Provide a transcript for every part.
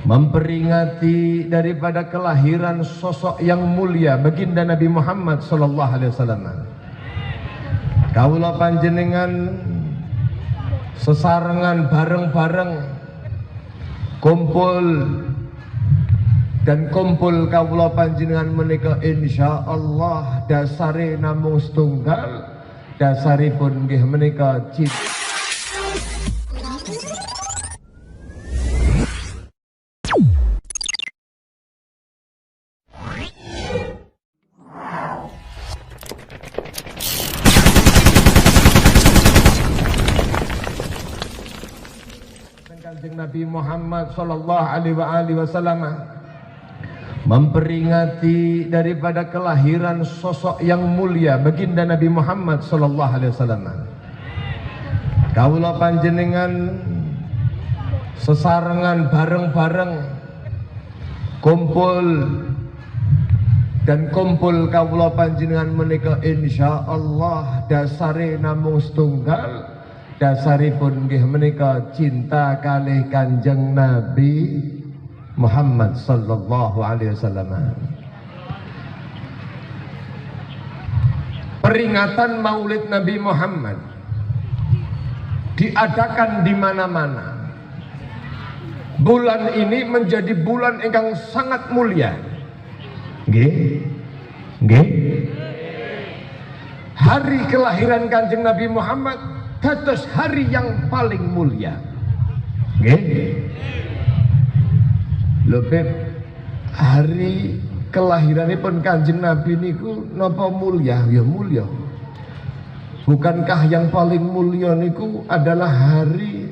memperingati daripada kelahiran sosok yang mulia baginda Nabi Muhammad sallallahu alaihi wasallam. Kawula panjenengan sesarengan bareng-bareng kumpul dan kumpul kawula panjenengan menika insyaallah dasare namung setunggal, dasaripun nggih menika cinta. Kanjeng Nabi Muhammad sallallahu alaihi wasallam memperingati daripada kelahiran sosok yang mulia baginda Nabi Muhammad sallallahu alaihi wasallam. Kawula panjenengan sesarengan bareng-bareng kumpul dan kumpul kawula panjenengan menika insyaallah dasare namung setunggal, dasaripun nggih menika cinta kalih Kanjeng Nabi Muhammad sallallahu alaihi wasallam. Peringatan Maulid Nabi Muhammad diadakan di mana-mana. Bulan ini menjadi bulan ingkang sangat mulia. Nggih. Nggih. Hari kelahiran Kanjeng Nabi Muhammad dados hari yang paling mulia. Nggih. Lho Beb, hari kelahiranipun Kanjeng Nabi niku napa mulia? Ya mulia. Bukankah yang paling mulia niku adalah hari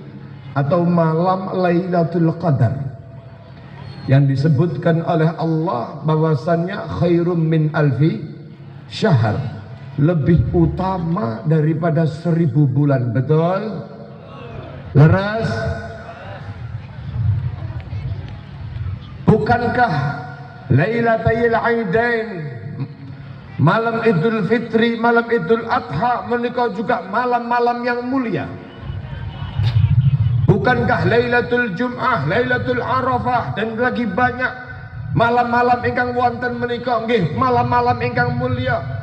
atau malam Lailatul Qadar yang disebutkan oleh Allah bahwasannya khairum min alfi syahr, lebih utama daripada 1000 bulan. Betul? Leres? Bukankah Lailatul Aidain, malam Idul Fitri, malam Idul Adha menika juga malam-malam yang mulia? Bukankah Lailatul Jum'ah, Lailatul Arafah dan lagi banyak malam-malam ingkang wonten menika nggih malam-malam ingkang mulia?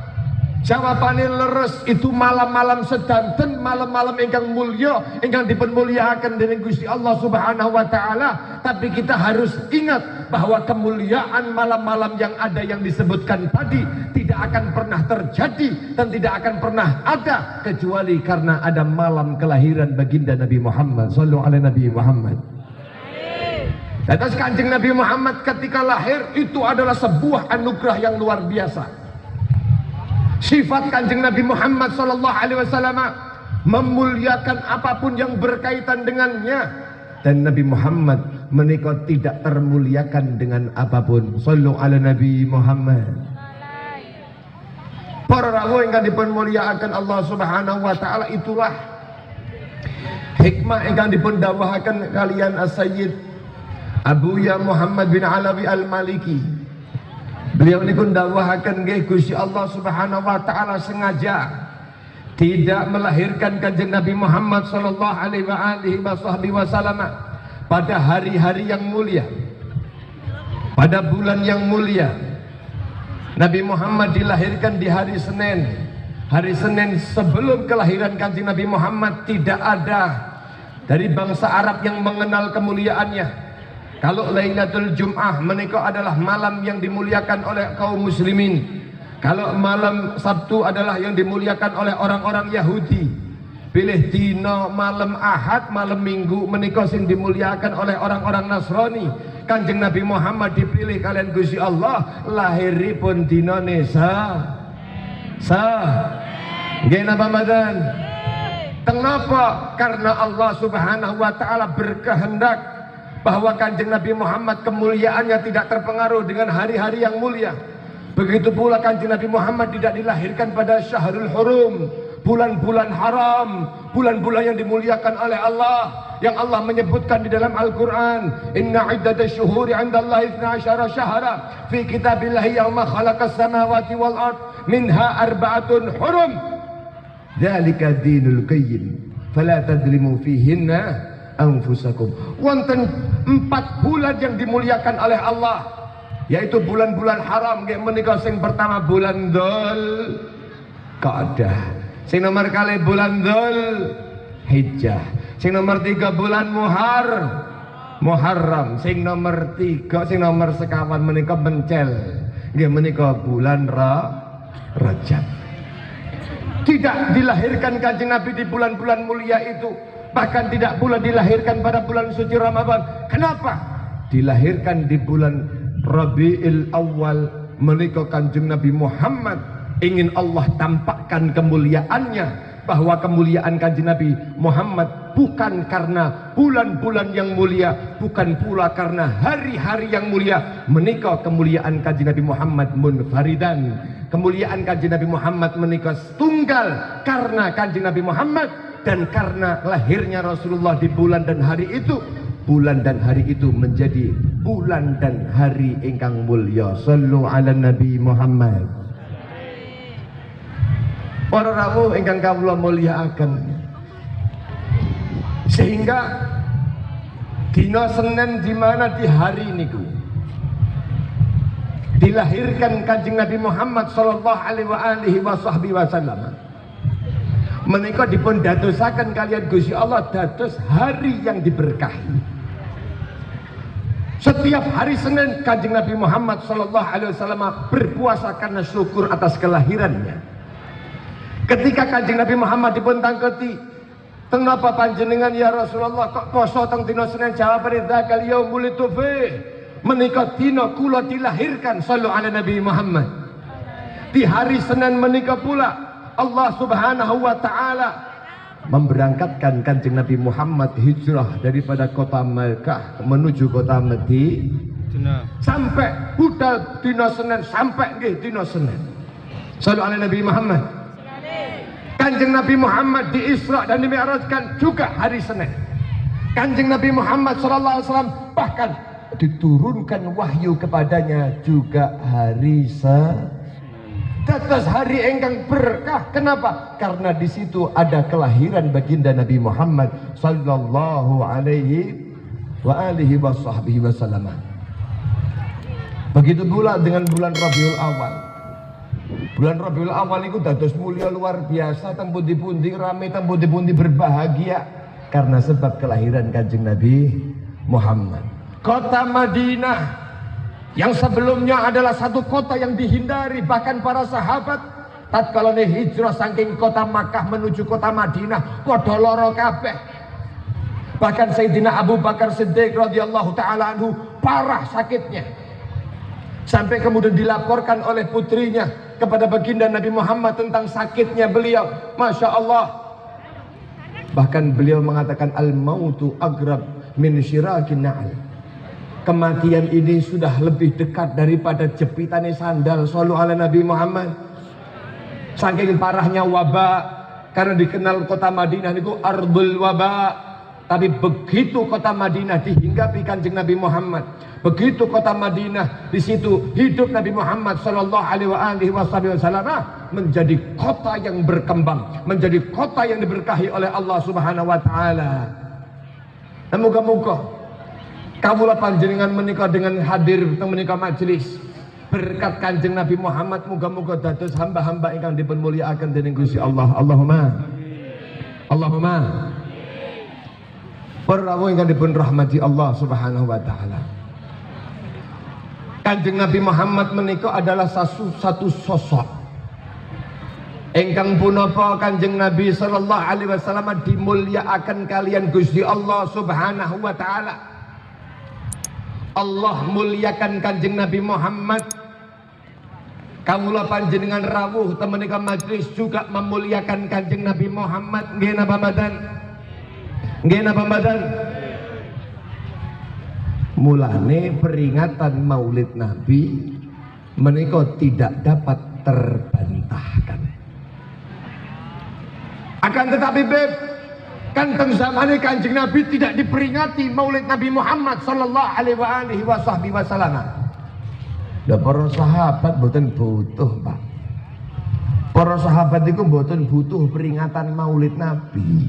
Jawabane leres, itu malam-malam sedanten, malam-malam ingkang mulya ingkang dipunmulyakaken dening Gusti Allah Subhanahu wa taala. Tapi kita harus ingat bahwa kemuliaan malam-malam yang ada yang disebutkan tadi tidak akan pernah terjadi dan tidak akan pernah ada kecuali karena ada malam kelahiran baginda Nabi Muhammad sallallahu alaihi Nabi Muhammad. Atas Kanjeng Nabi Muhammad ketika lahir itu adalah sebuah anugerah yang luar biasa. Sifat Kanjeng Nabi Muhammad sallallahu alaihi wasallam memuliakan apapun yang berkaitan dengannya, dan Nabi Muhammad menika tidak termuliakan dengan apapun. Sallu ala Nabi Muhammad. Para rawuh ingkang dipun mulyakaken Allah Subhanahu wa taala, itulah hikmah ingkang dipun dawuhaken kalian As-Sayyid Abuya Muhammad bin Alawi Al-Maliki. Beliau niku ndawuhaken nggih Gusti Allah Subhanahu wa taala sengaja tidak melahirkan Kanjeng Nabi Muhammad sallallahu alaihi wasallam pada hari-hari yang mulia, pada bulan yang mulia. Nabi Muhammad dilahirkan di hari Senin. Hari Senin sebelum kelahiran Kanjeng Nabi Muhammad tidak ada dari bangsa Arab yang mengenal kemuliaannya. Kalau Lailatul Jum'ah menika adalah malam yang dimuliakan oleh kaum muslimin. Kalau malam Sabtu adalah yang dimuliakan oleh orang-orang Yahudi. Pilih dina malam Ahad, malam Minggu menika sing dimuliakan oleh orang-orang Nasrani. Kanjeng Nabi Muhammad dipilih kalian Gusti Allah lahiripun dinane nggih napa mboten? Kenapa? Karena Allah Subhanahu wa taala berkehendak bahwa Kanjeng Nabi Muhammad kemuliaannya tidak terpengaruh dengan hari-hari yang mulia. Begitu pula Kanjeng Nabi Muhammad tidak dilahirkan pada Syahrul Hurum, bulan-bulan haram, bulan-bulan yang dimuliakan oleh Allah, yang Allah menyebutkan di dalam Al-Quran, inna iddatash syuhuri 'indallahi 12 syahra fi kitabillahi yauma khalaqas samawati wal ard minha arba'atun hurum dzalika dinul qayyim fala tadlimu fihinna anfusakum. Wonten 4 bulan yang dimuliakan oleh Allah, yaitu bulan-bulan haram. Nggih menika sing pertama bulan Dzul Qa'dah, sing nomor kali bulan Dzul Hijjah, sing nomor 3 bulan Muharram, sing nomor 3 sing nomor sekawan menika mencel nggih menika bulan Rajab. Tidak dilahirkan Kanjeng Nabi di bulan-bulan mulia itu, bahkan tidak pula dilahirkan pada bulan suci Ramadan. Kenapa? Dilahirkan di bulan Rabiul Awal menika Kanjeng Nabi Muhammad ingin Allah tampakkan kemuliaannya, bahwa kemuliaan Kanjeng Nabi Muhammad bukan karena bulan-bulan yang mulia, bukan pula karena hari-hari yang mulia. Menika kemuliaan Kanjeng Nabi Muhammad munfaridan. Kemuliaan Kanjeng Nabi Muhammad menika tunggal karena Kanjeng Nabi Muhammad dan karena lahirnya Rasulullah di bulan dan hari itu. Bulan dan hari itu menjadi bulan dan hari ingkang mulya. Sallu ala Nabi Muhammad. Para rawuh ingkang kawula mulyakaken, sehingga dina Senin di mana di hari niku dilahirkan Kanjeng Nabi Muhammad sallallahu alaihi wasallam. Menika dipun dadosaken kalian Gusti Allah dados hari yang diberkahi. Setiap hari Senin Kanjeng Nabi Muhammad sallallahu alaihi wasallam berpuasa karena syukur atas kelahirannya. Ketika Kanjeng Nabi Muhammad dipun tangketi, "Kenapa panjenengan ya Rasulullah kok poso teng dina Senin?" Jawabane, "Dzakal yaumul tufi." Menika dina kula dilahirkan. Sallu ala Nabi Muhammad. Di hari Senin menika pula Allah Subhanahu wa taala memberangkatkan Kanjeng Nabi Muhammad hijrah daripada kota Makkah menuju kota Madinah. Sampai budal dina Senin, sampai nggih dina Senin. Sallu ala Nabi Muhammad. Kanjeng Nabi Muhammad di Isra dan Dimi'rajkan juga hari Senin. Kanjeng Nabi Muhammad SAW bahkan diturunkan wahyu kepadanya juga hari Senin. Dados hari engkang berkah. Kenapa? Karena di situ ada kelahiran baginda Nabi Muhammad sallallahu alaihi wasallam. Begitu pula dengan bulan Rabiul Awal. Bulan Rabiul Awal itu dados mulia luar biasa, tempo dipundi rame, tempo dipundi berbahagia karena sebab kelahiran Kanjeng Nabi Muhammad. Kota Madinah yang sebelumnya adalah satu kota yang dihindari, bahkan para sahabat tatkala hijrah saking kota Makkah menuju kota Madinah padha lara kabeh. Bahkan Sayyidina Abu Bakar Siddiq radhiyallahu taala anhu parah sakitnya, sampai kemudian dilaporkan oleh putrinya kepada baginda Nabi Muhammad tentang sakitnya beliau. Masya Allah, bahkan beliau mengatakan al-mautu agrab min syirakin na'al. Kematian ini sudah lebih dekat daripada jepitannya sandal. Sallu ala Nabi Muhammad. Saking parahnya wabah, karena dikenal kota Madinah itu ardul wabah. Tapi begitu kota Madinah dihinggapi Kanjeng Nabi Muhammad, begitu kota Madinah di situ hidup Nabi Muhammad sallallahu alaihi wasallam, menjadi kota yang berkembang, menjadi kota yang diberkahi oleh Allah Subhanahu wa taala. Moga-moga kawula panjenengan menika dengan hadir teng menika majelis berkat Kanjeng Nabi Muhammad, moga-moga dados hamba-hamba ingkang dipun mulyakaken dening Gusti Allah. Allahumma para rawuh ingkang dipun rahmati Allah Subhanahu wa taala. Kanjeng Nabi Muhammad menika adalah satu sosok ingkang punapa Kanjeng Nabi sallallahu alaihi wasallam dimulyakaken kalian Gusti Allah Subhanahu wa taala. Allah muliakan Kanjeng Nabi Muhammad. Kawula panjenengan rawuh teng menika majelis juga memuliakan Kanjeng Nabi Muhammad. Nggih napa mboten? Nggih napa mboten? Mulane peringatan Maulid Nabi menika tidak dapat terbantahkan. Akan tetapi beb, kan teng zamane Kanjeng Nabi tidak diperingati Maulid Nabi Muhammad sallallahu alaihi wasallam. Lah para sahabat mboten butuh, Pak. Para sahabat itu mboten butuh peringatan Maulid Nabi.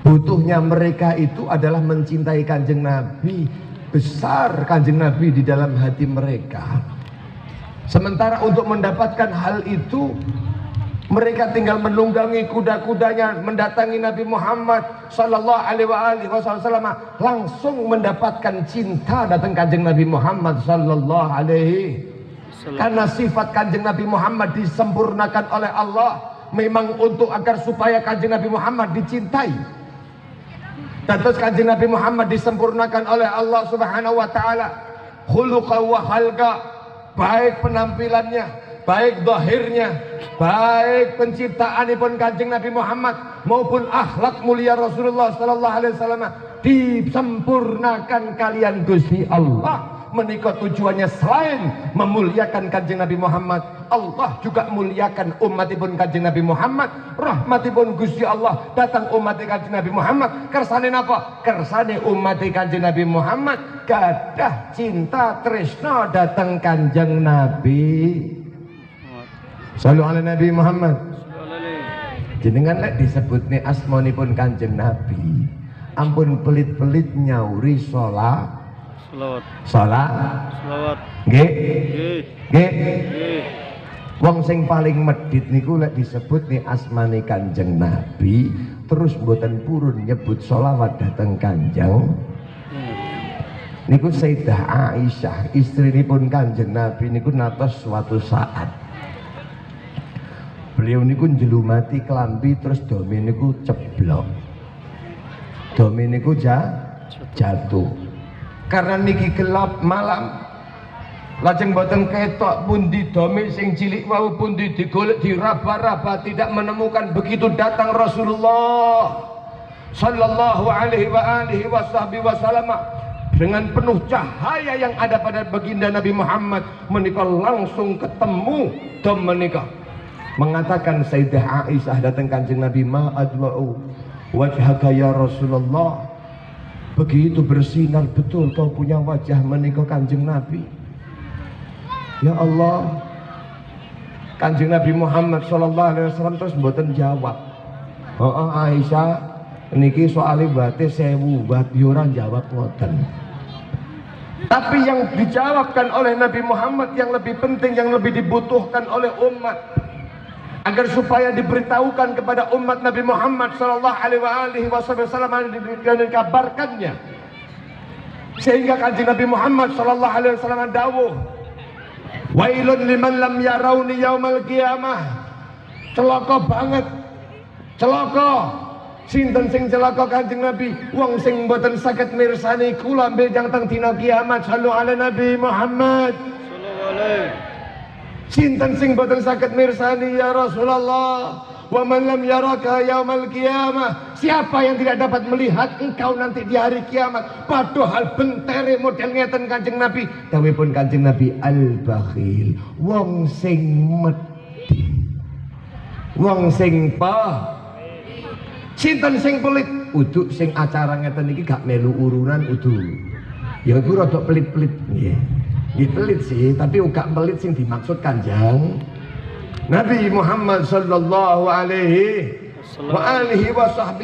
Butuhnya mereka itu adalah mencintai Kanjeng Nabi, besar Kanjeng Nabi di dalam hati mereka. Sementara untuk mendapatkan hal itu, mereka tinggal menunggangi kuda-kudanya mendatangi Nabi Muhammad sallallahu alaihi wasallam, langsung mendapatkan cinta datang Kanjeng Nabi Muhammad sallallahu alaihi. Karena sifat Kanjeng Nabi Muhammad disempurnakan oleh Allah memang untuk agar supaya Kanjeng Nabi Muhammad dicintai. Dan terus Kanjeng Nabi Muhammad disempurnakan oleh Allah Subhanahu wa taala khuluqa wa khalqa, baik penampilannya, baik zahirnya, baik penciptaanipun Kanjeng Nabi Muhammad maupun akhlak mulia Rasulullah sallallahu alaihi wasallam disempurnakan kalian Gusti Allah. Menikah tujuannya selain memuliakan Kanjeng Nabi Muhammad, Allah juga muliakan umatipun Kanjeng Nabi Muhammad. Rahmatipun Gusti Allah datang umat Kanjeng Nabi Muhammad kersane napa? Kersane umat Kanjeng Nabi Muhammad gadah cinta tresna datang Kanjeng Nabi. Shallallahu alaihi Nabi Muhammad. Jenengan lek disebutne asmanipun Kanjeng Nabi, ampun pelit-pelit nyauri salawat. Nggih. Wong sing paling medhit niku lek disebut nih asmane Kanjeng Nabi, terus mboten purun nyebut sholawat dateng Kanjeng. Niku Sayyidah Aisyah, istrinipun Kanjeng Nabi niku natos suatu saat beliau niku njelumati klambi terus dome niku ceblok. Dome niku jatuh. Karena niki gelap malam, lajeng boten ketok pundi dome sing cilik wau, pundi digolek diraba-raba tidak menemukan. Begitu datang Rasulullah sallallahu alaihi wasallam dengan penuh cahaya yang ada pada baginda Nabi Muhammad, menikah langsung ketemu dom menikah. Mengatakan Sayyidah Aisyah datang Kanjeng Nabi, ma adwa'u wajhaka ya Rasulullah. Begitu bersinar betul kau punya wajah menikah Kanjeng Nabi. Ya Allah, Kanjeng Nabi Muhammad sallallahu alaihi wasallam terus mboten jawab. Aisyah niki soalé bate 1000 bat yo ora jawab ngoten. Tapi yang dijawabkan oleh Nabi Muhammad yang lebih penting, yang lebih dibutuhkan oleh umat, agar supaya diberitahukan kepada umat Nabi Muhammad sallallahu alaihi wasallam dan dikabarkannya, sehingga Kanjeng Nabi Muhammad sallallahu alaihi wasallam dawuh, wailun liman lam yarawni yaumal qiyamah. Celaka banget, celaka. Sinten sing celaka Kanjeng Nabi? Wong sing mboten saged mirsani kula benjang teng dina kiamat. Sallallahu alaihi Nabi Muhammad sallallahu alaihi. Sinten sing boten saged mirsani ya Rasulullah? Wa man lam yaraka yaumal qiyamah. Siapa yang tidak dapat melihat engkau nanti di hari kiamat? Padahal bentere model ngeten Kanjeng Nabi. Dawuhipun Kanjeng Nabi, al-bakhil, wong sing medhi, wong sing sinten sing pelit? Uduk sing acara ngeten iki gak melu urunan udu. Ya iku rada pelit-pelit nggih. Nggih pelit sih, tapi uga pelit sing dimaksud Kanjeng Nabi Muhammad sallallahu alaihi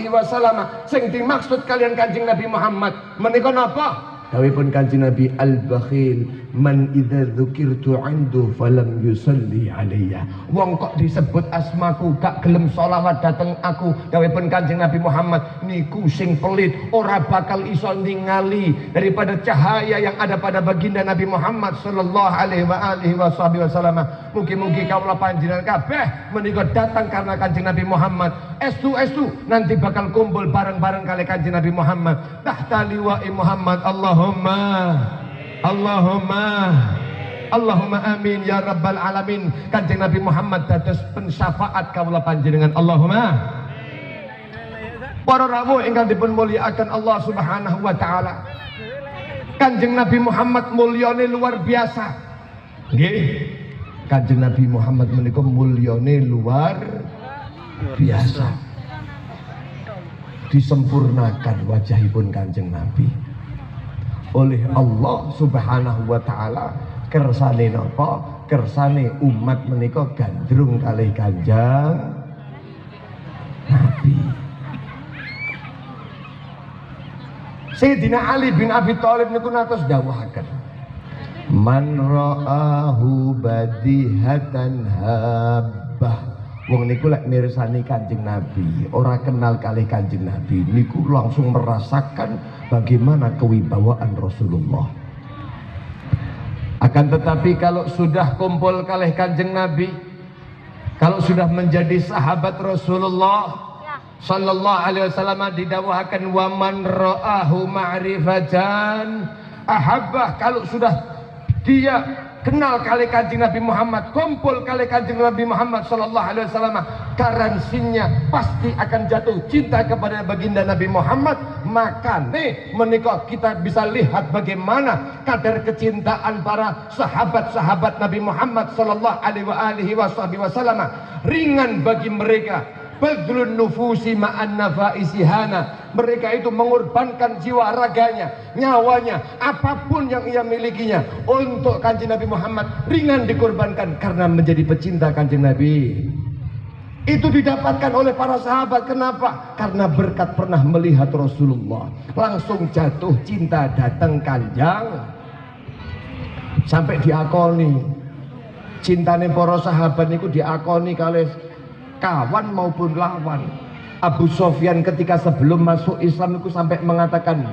wasallam. Sing dimaksud kalian Kanjeng Nabi Muhammad menika napa? Dawuhipun Kanjeng Nabi, al-bakhil man idza dzukirtu 'indu falam yusalli alayya. Wong kok disebut asmaku gak gelem sholawat dateng aku. Dawuhipun Kanjeng Nabi Muhammad, niku sing pelit ora bakal iso ningali daripada cahaya yang ada pada baginda Nabi Muhammad sallallahu alaihi wasallam. Mugi-mugi kaula panjenengan kabeh menika datang karena Kanjeng Nabi Muhammad. Estu nanti bakal kumpul bareng-bareng kali Kanjeng Nabi Muhammad tahta liwa'i Muhammad. Allahumma amin ya rabbal alamin. Kanjeng Nabi Muhammad dados pensyafaat kaula panjenengan. Allahumma. Para rawuh ingkang dipun mulyakaken Allah Subhanahu wa taala, Kanjeng Nabi Muhammad mulyane luar biasa. Nggih. Kanjeng Nabi Muhammad menika mulyane luar biasa. Disempurnakan wajahipun Kanjeng Nabi oleh Allah Subhanahu wa taala. Kersane napa? Kersane umat menika gandrung kalih Kanjeng Nabi. Sayyidina Ali bin Abi Thalib niku natos dawuhaken, man ra'ahu badihatan habbah. Wong niku lek mirsani Kanjeng Nabi, ora kenal kalih Kanjeng Nabi, niku langsung merasakan bagaimana kewibawaan Rasulullah. Akan tetapi kalau sudah kumpul kalih Kanjeng Nabi, kalau sudah menjadi sahabat Rasulullah sallallahu alaihi wasallam, didawahkan wa man ra'ahu ma'rifatan ahabbah. Kalau sudah dia kenal kali Kanjeng Nabi Muhammad, kumpul kali Kanjeng Nabi Muhammad sallallahu alaihi wasallam, garansinya pasti akan jatuh cinta kepada baginda Nabi Muhammad. Maka menikah kita bisa lihat bagaimana kadar kecintaan para sahabat-sahabat Nabi Muhammad sallallahu alaihi wasallam. Ringan bagi mereka, badlun nufusi ma'an nafaisihana. Mereka itu mengorbankan jiwa raganya, nyawanya, apapun yang ia milikinya untuk Kanjeng Nabi Muhammad, ringan dikorbankan karena menjadi pecinta Kanjeng Nabi. Itu didapatkan oleh para sahabat. Kenapa? Karena berkat pernah melihat Rasulullah, langsung jatuh cinta datang Kanjeng, sampai diakoni cintane para sahabat niku diakoni kalih kawan maupun lawan. Abu Sofyan ketika sebelum masuk Islam itu sampai mengatakan,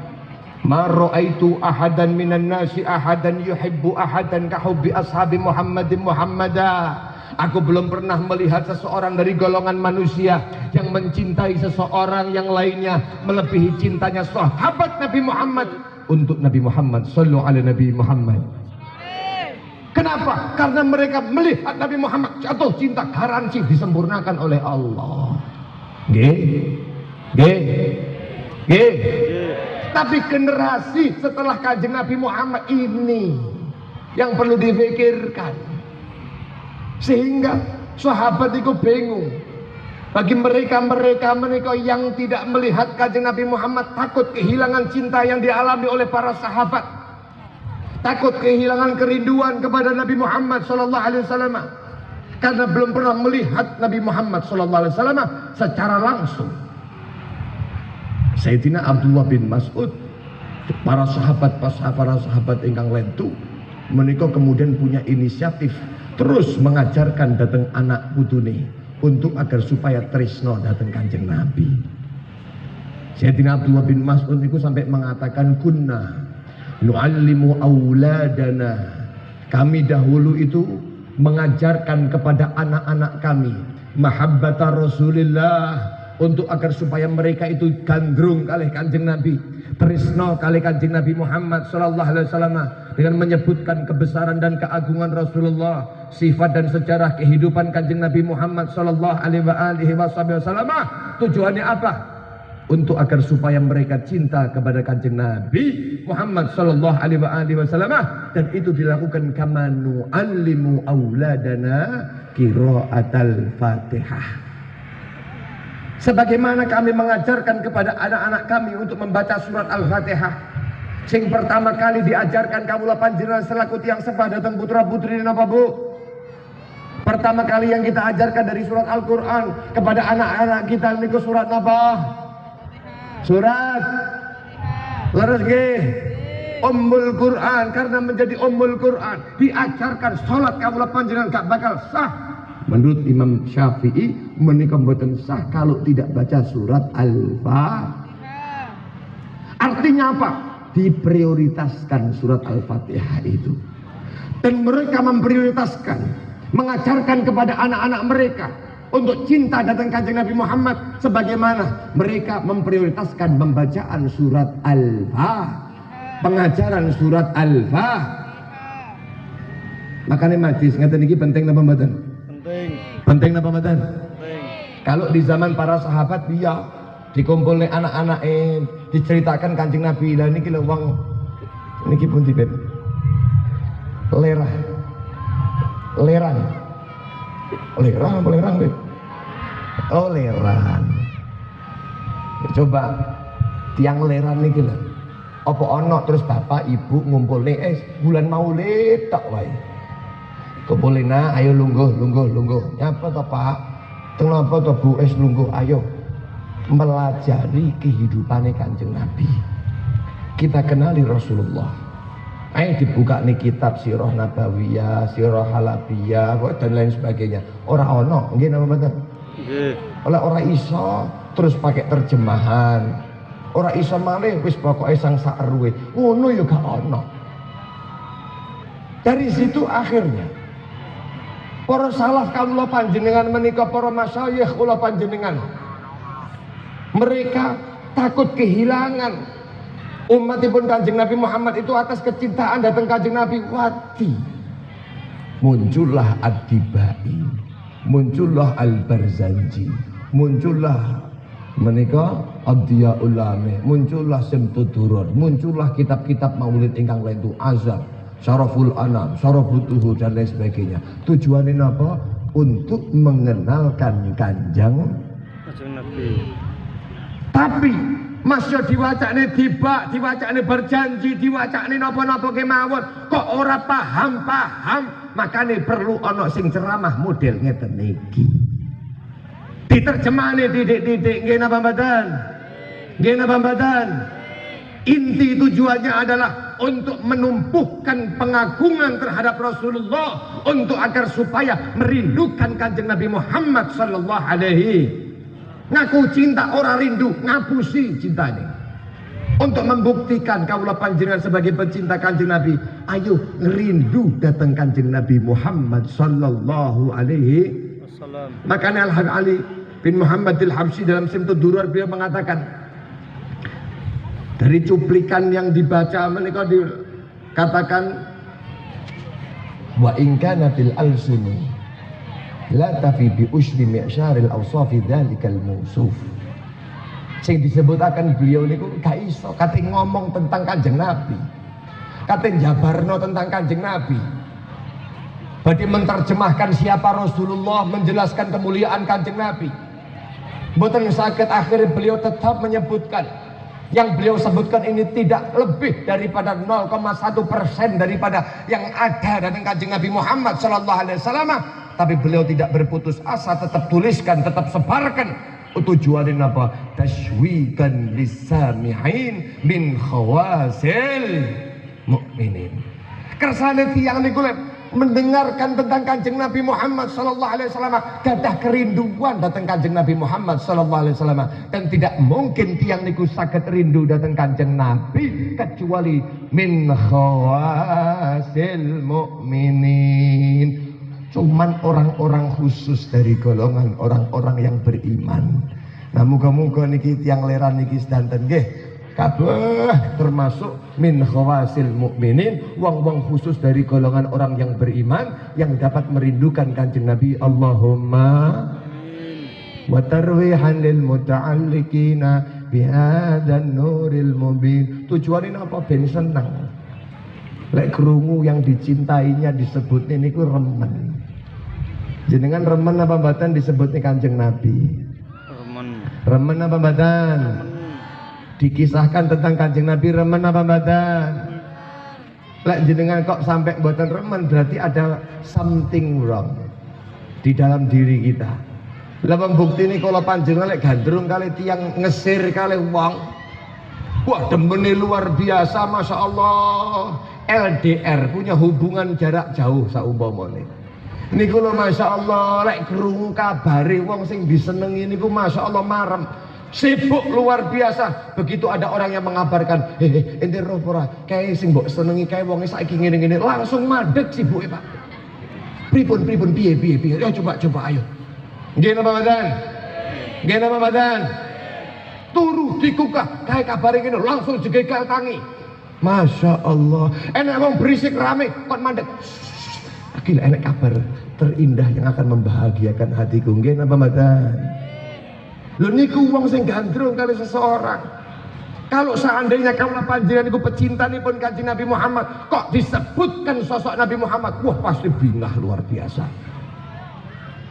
ma ra'aitu ahadan minan nasi ahadan yuhibbu ahadan ka hubbi ashabi Muhammadin Muhammada. Aku belum pernah melihat seseorang dari golongan manusia yang mencintai seseorang yang lainnya melebihi cintanya sahabat Nabi Muhammad untuk Nabi Muhammad sallallahu alaihi Nabi Muhammad. Kenapa? Karena mereka melihat Nabi Muhammad jatuh cinta, garansi disempurnakan oleh Allah. Tapi generasi setelah Kanjeng Nabi Muhammad ini yang perlu dipikirkan. Sehingga sahabat itu bingung. Bagi mereka yang tidak melihat Kanjeng Nabi Muhammad, takut kehilangan cinta yang dialami oleh para sahabat, takut kehilangan kerinduan kepada Nabi Muhammad sallallahu alaihi wasallam, karena belum pernah melihat Nabi Muhammad sallallahu alaihi wasallam secara langsung. Sayyidina Abdullah bin Mas'ud, para sahabat ingkang lentu menika kemudian punya inisiatif terus mengajarkan datang anak putune untuk agar supaya tresno datang Kanjeng Nabi. Sayyidina Abdullah bin Mas'ud itu sampai mengatakan, kunna nu'allimu auladana, kami dahulu itu mengajarkan kepada anak-anak kami mahabbata Rasulillah, untuk agar supaya mereka itu gandrung kalih Kanjeng Nabi, tresno kalih Kanjeng Nabi Muhammad sallallahu alaihi wasallam, dengan menyebutkan kebesaran dan keagungan Rasulullah, sifat dan sejarah kehidupan Kanjeng Nabi Muhammad sallallahu alaihi wasallam. Tujuannya apa? Untuk agar supaya mereka cinta kepada Kanjeng Nabi Muhammad sallallahu alaihi wasallam, dan itu dilakukan kama nu'allimu auladana qiraatal Fatihah. Sebagaimana kami mengajarkan kepada anak-anak kami untuk membaca surat Al-Fatihah. Sing pertama kali diajarkan kaula panjenengan selaku tiyang sepah datang putra putri napa Bu? Pertama kali yang kita ajarkan dari surat Al-Quran kepada anak-anak kita niku surat apa? Surat leres nggih, Ummul Quran. Karena menjadi Ummul Quran diajarkan salat kaula panjenengan gak bakal sah. Menurut Imam Syafi'i menika mboten sah kalau tidak baca surat Al-Fatihah. Artinya apa? Diprioritaskan surat Al-Fatihah itu. Dan mereka memprioritaskan, mengajarkan kepada anak-anak mereka untuk cinta datang Kanjeng Nabi Muhammad, sebagaimana mereka memprioritaskan pembacaan surat Al-Fatihah, pengajaran surat Al-Fatihah. Makanya majlis ngeten iki penting napa mboten? Penting napa mboten? Penting. Kalau di zaman para sahabat dia dikumpul nih anak-anak diceritakan Kanjeng Nabi, lah niki lho wong niki pun dipet lerang bet. Oh lerang. Coba tiang lerang niki lho. Apa ono terus bapak ibu ngumpul nih bulan Maulid tok wae. Kumpulina, ayo lungguh. Nyapa toh Pak? Kenapa toh Bu? Lungguh, ayo melajari kehidupannya Kanjeng Nabi. kita kenali Rasulullah. Ayo dibuka nih kitab Sirah Nabawiyah, Sirah Halabiyah, dan lain sebagainya. Orang ono, nggih napa mboten? Nggih. Oleh ora iso terus pakai terjemahan. Ora iso malih wis pokoke sang sakruwe. Ngono ya gak ono. Dari situ akhirnya para salaf kawula panjenengan menika para masyayikh kula panjenengan, mereka takut kehilangan umatipun Kanjeng Nabi Muhammad itu atas kecintaan datang Kanjeng Nabi wati. Muncullah Ad-Dibai, muncullah Al-Barzanji, muncullah menika Ad-Diyaul Lami, muncullah Simtud Duror, muncullah kitab-kitab maulid ingkang lain itu Azab, Syaraful Anam, Syarafutuhu dan lain sebagainya. Tujuannya apa? Untuk mengenalkan Kanjeng Nabi. Tapi masya diwacane dibak, diwacane berjanji, diwacane napa-napa kemawon kok ora paham-paham. Makanya perlu ono sing ceramah model ngeten niki. Diterjemahane didik-didik nggih napa mboten? Nggih napa mboten? Inti tujuannya adalah untuk menumpuhkan pengagungan terhadap Rasulullah, untuk agar supaya merindukan Kanjeng Nabi Muhammad sallallahu alaihi. Ngaku cinta orang rindu, ngapusi cintanya. Untuk membuktikan kaulah panjenengan sebagai pecinta Kanjeng Nabi, ayo ngerindu datang Kanjeng Nabi Muhammad sallallahu alaihi wasallam. Makanya Al-Haq Ali bin Muhammad Al-Habsyi dalam Simtud Duror beliau mengatakan, dari cuplikan yang dibaca menika dikatakan wa in kanatil alsunu la tafi bi usri mi'syaril awsafi dzalikal mausuf. Sing disebutaken beliau niku gak iso kate ngomong tentang Kanjeng Nabi, kate jabarno tentang Kanjeng Nabi, badhe menterjemahkan siapa Rasulullah, menjelaskan kemuliaan Kanjeng Nabi. Mboten saged, akhirnya beliau tetap menyebutkan yang beliau sebutkan ini tidak lebih daripada 0,1% daripada yang ada dari Kanjeng Nabi Muhammad sallallahu alaihi wasallam. Tapi beliau tidak berputus asa, tetap tuliskan, tetap sebarkan. Tujuannya apa? Tashwiqan lisami'in min khawasil mu'minin. Kersane tiyang niku mendengarkan tentang Kanjeng Nabi Muhammad sallallahu alaihi wasallam gadah kerinduan datang Kanjeng Nabi Muhammad sallallahu alaihi wasallam, dan tidak mungkin tiang niku saged rindu datang Kanjeng Nabi kecuali min khawasil mukminin, cuman orang-orang khusus dari golongan orang-orang yang beriman. Nah muga-muga niki tiang leran niki sedanten nggih kabeh termasuk min khawasil mukminin, wong-wong khusus dari golongan orang yang beriman yang dapat merindukan Kanjeng Nabi. Allahumma wa tarwihan lil muta'alliqina bihadan nuril mubin. Tujuannya apa? Ben seneng lek krungu yang dicintainya disebut niku remen. Jenengan remen apa mboten disebutnya Kanjeng Nabi? Remen apa mboten? Dikisahkan tentang Kanjeng Nabi remen apa mboten? Lek jenengan kok sampai mboten remen, berarti ada something wrong di dalam diri kita. Lah bukti ini kalau panjenengan lek gandrung kali tiang ngesir kali wong, wah demene luar biasa, masya Allah. LDR, punya hubungan jarak jauh saumpamane. Niku lho masya Allah, lek krungu kabare wong sing disenengi niku masya Allah marem. Sibuk luar biasa. Begitu ada orang yang mengabarkan, ente roh ora kae sing mbok senengi kae wong saiki ngene-ngene, langsung madeg sibuke Pak. Pripun piye. Ayo coba ayo. Nggih napa mboten? Nggih napa mboten? Turu dikukah kae kabare ngene langsung jegegal tangi. Masya Allah. Enak wong berisik rame kon mandek. Gila, enak kabar terindah yang akan membahagiakan hatiku. Nggih napa mboten? Lho niku wong sing gandrung kali seseorang. Kalau seandainya kaulah panjenengan niku pecintanipun Kanjeng Nabi Muhammad, kok disebutkan sosok Nabi Muhammad, wah pasti bingah luar biasa.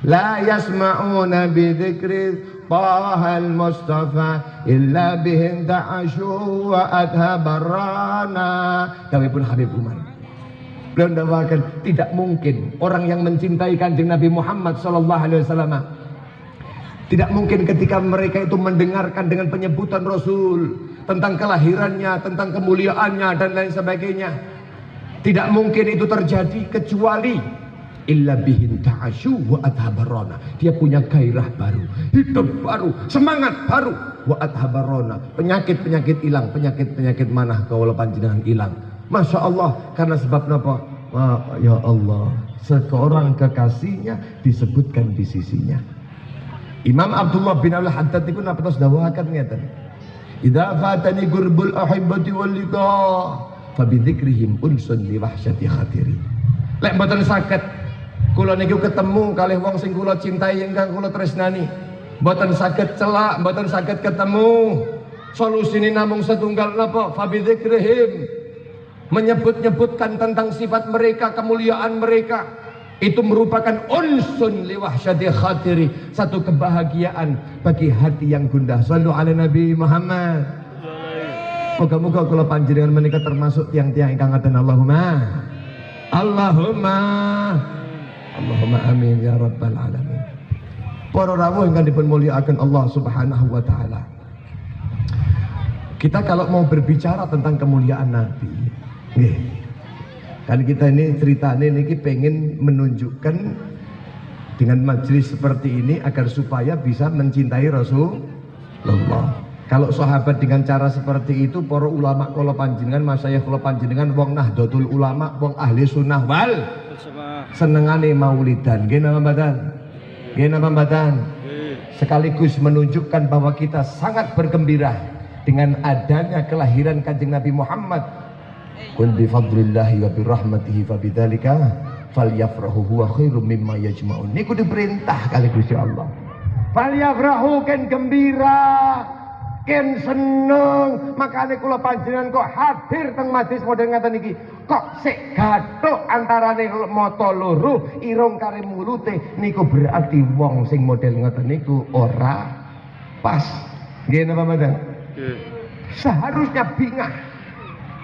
La yasma'una bi dzikri Tahal Mustafa illa bihin ta'ashu wa adhabarana. Kami pun Habib Umar beliau mendakwakan tidak mungkin orang yang mencintai Kanjeng Nabi Muhammad sallallahu alaihi wasallam, tidak mungkin ketika mereka itu mendengarkan dengan penyebutan Rasul, tentang kelahirannya, tentang kemuliaannya dan lain sebagainya. Tidak mungkin itu terjadi kecuali illa bihin ta'asyu wa adhabarona. Dia punya gairah baru, hidup baru, semangat baru. Wa adhabarona. Penyakit-penyakit hilang, penyakit-penyakit manah kaula panjenengan hilang. Masya Allah, karena sebab apa? Ya Allah, seorang kekasihnya disebutkan di sisinya. Imam Abdullah bin Al-Haddad itu napa tos dawahaken ngeten. Idza fatani gurbul ahibbati wal liqa fa bi dzikrihim unsun li wahsyati khatiri. Lek mboten saged kula niku ketemu kalih wong sing kula cintai ingkang kula tresnani, mboten saged celak, mboten saged ketemu, solusine namung setunggal napa? Fa bi dzikrihim, menyebut-nyebutkan tentang sifat mereka, kemuliaan mereka. Itu merupakan unsun liwahsyati khatiri, satu kebahagiaan bagi hati yang gundah. Shallu ala Nabi Muhammad. Moga-moga kula panjenengan menika termasuk tiang-tiang ingkang ngaten Allahumma amin ya rabbal alamin. Para rawuh ingkang dipun mulyakaken Allah Subhanahu wa taala. Kita kalau mau berbicara tentang kemuliaan Nabi, nggih. Kan kita ini ceritanya ini pengen menunjukkan dengan majelis seperti ini agar supaya bisa mencintai Rasulullah. Kalau sahabat dengan cara seperti itu, para ulama kula panjenengan, masyayikh kula panjenengan, wong Nahdlatul Ulama, wong ahli sunnah wal senengane maulidan. Nggih napa mboten? Nggih napa mboten? Sekaligus menunjukkan bahwa kita sangat bergembira dengan adanya kelahiran Kanjeng Nabi Muhammad. Kun bi fadlillahi wa bi rahmatihi fa bidzalika falyafrahu huwa khairum mimma yajma'un. Niku diperintah kali Gusti Allah. Falyafrahu ken gembira, ken seneng. Makane kula panjenengan kok hadir teng majelis model ngaten iki, kok sik gathuk antarane mata loro irung kare mulute, niku berarti wong sing model ngoten niku ora pas. Nggih napa mboten? Nggih. Seharusnya bingah.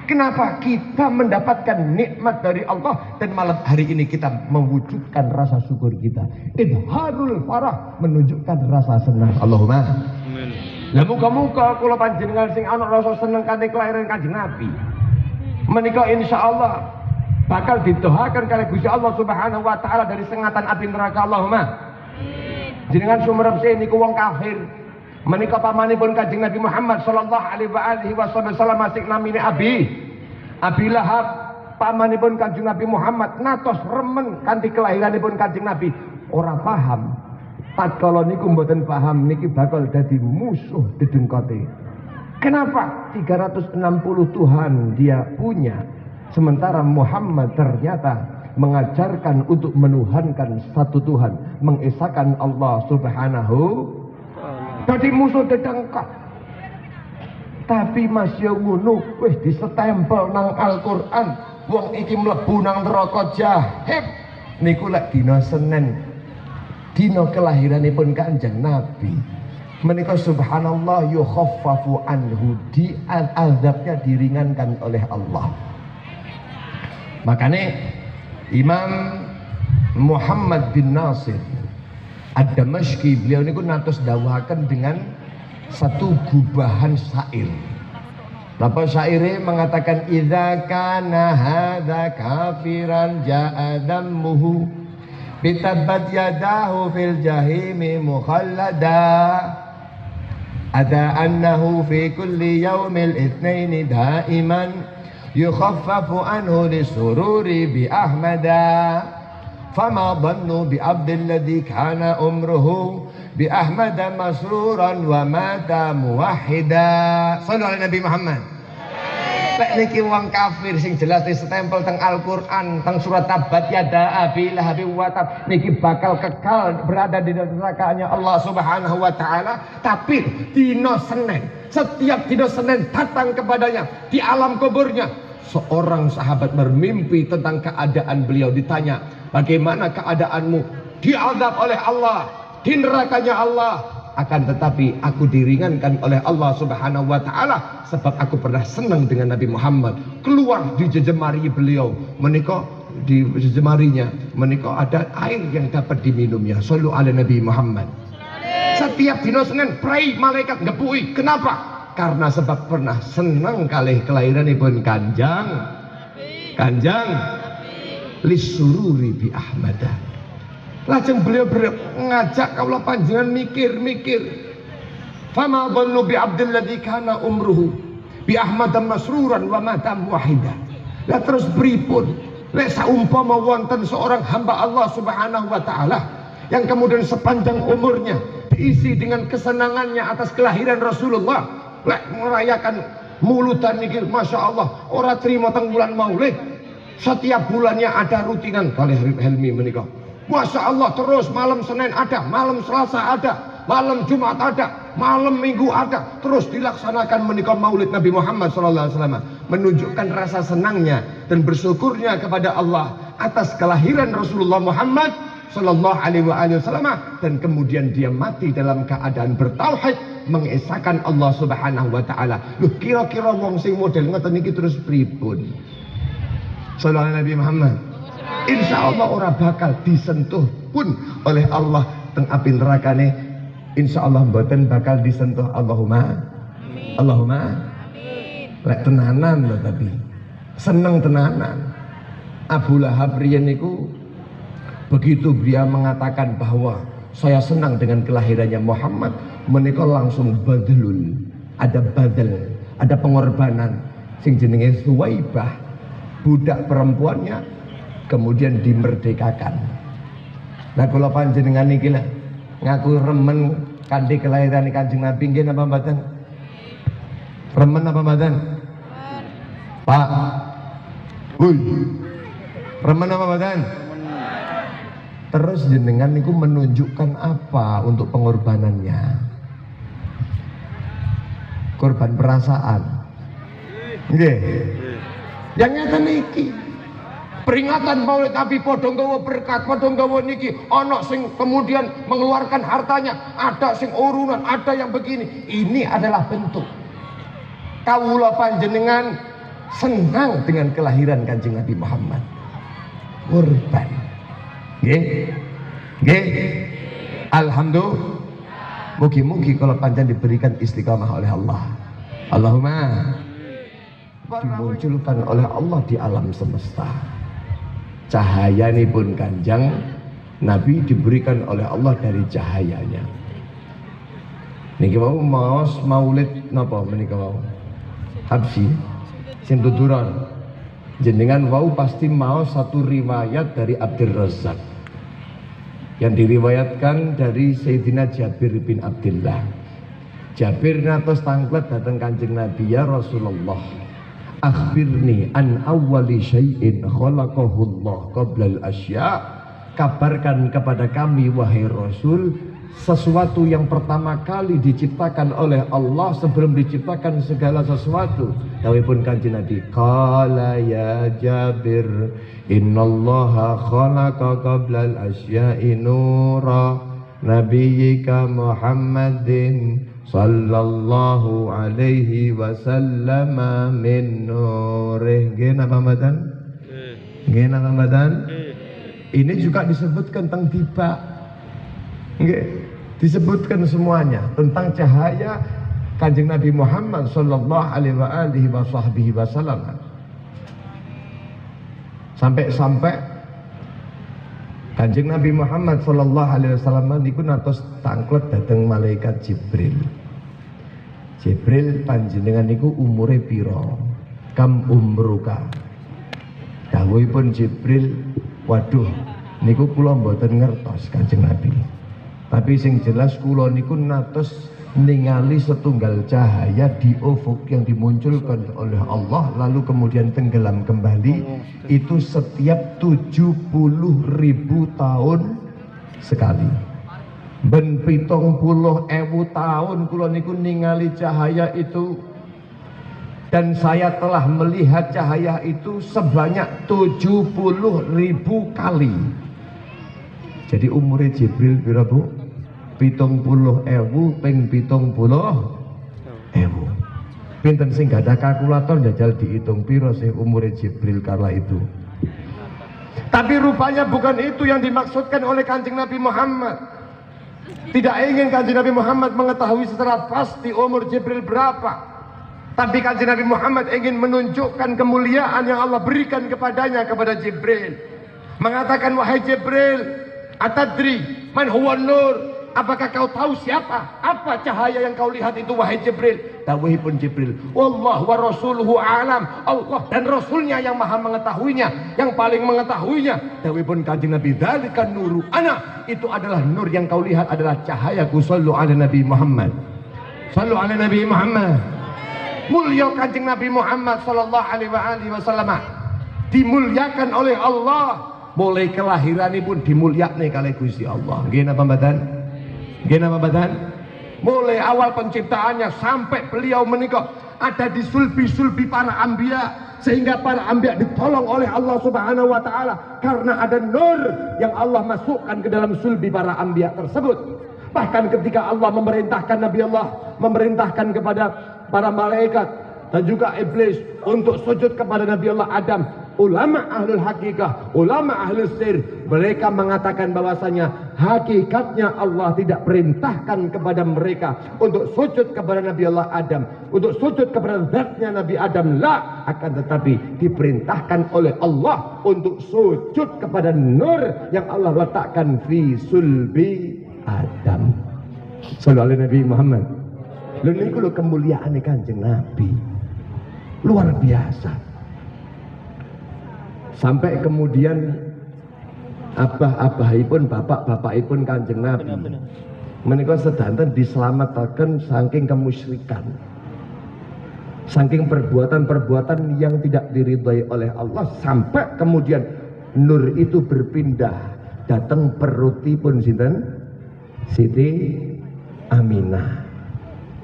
Kenapa kita mendapatkan nikmat dari Allah dan malam hari ini kita mewujudkan rasa syukur kita. Idharul farah, menunjukkan rasa senang. Allahumma amin. Lah muga-muga kula panjenengan sing ana rasa seneng kanthi kelahiran Kanjeng Nabi, menika insyaallah bakal didoakan kali Gusti Allah Subhanahu wa taala dari sengatan api neraka. Allahumma jenengan sumerep niku wong kafir, menika pamanipun Kanjeng Nabi Muhammad sallallahu alaihi wasallam masih namine Abi Lahab. Pamanipun Kanjeng Nabi Muhammad natos remen kanthi kelahiranipun Kanjeng Nabi, ora paham. Tatkala niku mboten paham niki bakal dadi musuh dedengkote. Kenapa? 360 Tuhan dia punya, sementara Muhammad ternyata mengajarkan untuk menuhankan satu Tuhan, mengesahkan Allah Subhanahu. Jadi musuh dedengkot. Tapi masih ngono wis disetempel nang Al-Qur'an, wong iki mlebu nang neraka jahim. Niku lek dina Senin, dina kelahiranipun Kanjeng Nabi, menika subhanallah yukhaffafu anhu, di azabnya diringankan oleh Allah. Makanya Imam Muhammad bin Nasir Ad-Damashqi, beliau niku natos dawuhaken dengan satu gubahan syair. Napa syaire mengatakan idza kana hadza kafiran ja'a dammuhu bitabat yadahu fil jahimi mukhallada ada annahu fi kulli yaumil itsnaini daiman yukhaffafu anhu lisururi bi ahmada fama dhannu bi abdilladzi kana umruhu bi ahmada masruran wa mata muwahhida. Sallu ala Nabi Muhammad. Lek niki wong kafir sing jelas disestempel teng Al-Qur'an teng surat Tabat yada abi lahab wa tab, niki bakal kekal berada di neraka-Nya Allah Subhanahu wa taala. Tapi dina Senin, setiap dina Senin datang kepadanya di alam kuburnya seorang sahabat bermimpi tentang keadaan beliau, ditanya, "Bagaimana keadaanmu?" Diazab oleh Allah, di nerakanya Allah, akan tetapi aku diringankan oleh Allah Subhanahu wa taala sebab aku pernah senang dengan Nabi Muhammad. Keluar di jejemari beliau, menika di jejemarinya menika ada air yang dapat diminumnya. Sallu ala Nabi Muhammad. Setiap dina Senin prai malaikat ngepui. Kenapa? Karena sebab pernah senang kalih kelahiranipun Kanjeng lisururi bi Ahmadah. Lajeng beliau ngajak kawula panjenengan mikir-mikir. Fama dhannu bi abdil ladzi kana umruhu bi Ahmad masruran wa matam wahidah. Lah terus pripun lek saumpama wonten seorang hamba Allah Subhanahu wa taala yang kemudian sepanjang umurnya diisi dengan kesenangannya atas kelahiran Rasulullah, lek merayakan muludan niki Masya Allah ora trimo teng bulan Maulid, setiap bulannya ada rutinan kali Habib Helmi menikah. Masya Allah, terus malam Senin ada, malam Selasa ada, malam Jumat ada, malam Minggu ada, terus dilaksanakan menikah Maulid Nabi Muhammad SAW, menunjukkan rasa senangnya dan bersyukurnya kepada Allah atas kelahiran Rasulullah Muhammad Sallallahu Alaihi Wasallam, dan kemudian dia mati dalam keadaan bertauhid, mengesahkan Allah Subhanahu Wa Taala. Loh, kira-kira wong sing model ngoten niki terus pripun? Sallallahu Nabi Muhammad. Insya Allah orang bakal disentuh pun oleh Allah teng api nerakane. Insya Allah mboten bakal disentuh. Allahumma amin. Allahumma amin. Lek tenanan loh, tapi seneng tenanan. Abu Lahab riyen niku begitu dia mengatakan bahwa saya senang dengan kelahirannya Muhammad, menika langsung badlul, ada badal, ada pengorbanan sing jenenge Suwaibah, budak perempuannya kemudian dimerdekakan. Nah kula panjenengan niki lah ngaku remen kanthi kelahiran Kanjeng Nabi nggih napa mboten? Remen apa mboten? Pak. Woi. Remen apa mboten? Terus jenengan niku menunjukkan apa untuk pengorbanannya? Korban perasaan. Nggih. Yang ngeten iki peringatan Maulid Nabi padha nggawa berkat, padha nggawa niki, ana sing kemudian mengeluarkan hartanya, ada sing urunan, ada yang begini. Ini adalah bentuk kawula panjenengan senang dengan kelahiran Kanjeng Nabi Muhammad. Kurban. Nggih. Nggih. Alhamdulillah. Mugi-mugi kalau panjang diberikan istiqamah oleh Allah. Allahumma dimunculkan oleh Allah di alam semesta. Cahaya ini pun Kanjeng Nabi diberikan oleh Allah dari cahayanya. Niki mau maos maulid napa menika wau? Habsi sing tuturan. Jenengan wau pasti mau satu riwayat dari Abdul Razak yang diriwayatkan dari Sayyidina Jabir bin Abdullah. Jabir natos tanglet datang Kanjeng Nabi, ya Rasulullah, akhbirni an awwali syai'in khalaqahu Allah qabla al-asya. Kabarkan kepada kami wahai Rasul sesuatu yang pertama kali diciptakan oleh Allah sebelum diciptakan segala sesuatu. Dawuhipun Kanjeng Nabi, qala ya Jabir innallaha khalaqa qabla al-asya'i nura nabiyyika Muhammadin sallallahu alaihi wasallam min nurih. Nggih napa mboten? Nggih napa mboten? Ini juga disebutkan tentang tiba. Nggih, disebutkan semuanya tentang cahaya Kanjeng Nabi Muhammad sallallahu alaihi wasallam. Sampai Kanjeng Nabi Muhammad sallallahu alaihi wasallam niku natos tangklet dateng malaikat Jibril. Jibril, panjenengan niku umure pira? Kam umruka? Dawuhipun Jibril, waduh niku kula mboten ngertos Kanjeng Nabi. Tapi sing jelas kula niku natos ningali setunggal cahaya di ufuk yang dimunculkan oleh Allah lalu kemudian tenggelam kembali, itu setiap 70.000 tahun sekali. Ben 70.000 tahun kula niku ningali cahaya itu, dan saya telah melihat cahaya itu sebanyak 70.000 kali. Jadi umure Jibril pira Bu? 70.000 ping 70.000. Pinten sing gak ada kalkulator jajal dihitung piro sih umure Jibril kala itu. Tapi rupanya bukan itu yang dimaksudkan oleh Kanjeng Nabi Muhammad. Tidak ingin kanjeng Nabi Muhammad mengetahui secara pasti umur Jibril berapa. Tapi kanjeng Nabi Muhammad ingin menunjukkan kemuliaan yang Allah berikan kepadanya, kepada Jibril. Mengatakan, wahai Jibril, atadri man huwa nur? Apakah kau tahu siapa? Apa cahaya yang kau lihat itu, wahai Jibril? Dawuhipun Jibril, wallahu wa rasuluhu alam. Allah dan Rasulnya yang maha mengetahuinya, yang paling mengetahuinya. Dawuhipun kanjeng Nabi, dzalikan nuru ana. Itu adalah nur yang kau lihat adalah cahayaku. Sallu ala Nabi Muhammad. Sallu ala Nabi Muhammad. Mulia kanjeng Nabi Muhammad sallallahu alaihi wasallam. Dimuliakan oleh Allah. Mulai kelahiran pun dimuliakan oleh Gusti Allah. Nggih napa mboten? Nggih napa mboten? Mulai awal penciptaannya sampai beliau menikah ada di sulbi-sulbi para anbiya, sehingga para anbiya ditolong oleh Allah Subhanahu wa taala karena ada nur yang Allah masukkan ke dalam sulbi para anbiya tersebut. Bahkan ketika Allah memerintahkan Nabi Allah, memerintahkan kepada para malaikat dan juga iblis untuk sujud kepada Nabi Allah Adam, ulama ahlul hakikah, ulama ahlul sir, mereka mengatakan bahwasanya hakikatnya Allah tidak perintahkan kepada mereka untuk sujud kepada Nabi Allah Adam, untuk sujud kepada zatnya Nabi Adam, la, akan tetapi diperintahkan oleh Allah untuk sujud kepada nur yang Allah letakkan fi sulbi Adam. Sallallahu alaihi Nabi Muhammad. Lha niku lho kemuliaan Kanjeng Nabi. Luar biasa. Sampai kemudian abah-abahipun, bapak-bapakipun Kanjeng Nabi menika sedanten diselamatkan saking kemusyrikan, saking perbuatan-perbuatan yang tidak diridhai oleh Allah, sampai kemudian nur itu berpindah datang perutipun sinten? Siti Aminah,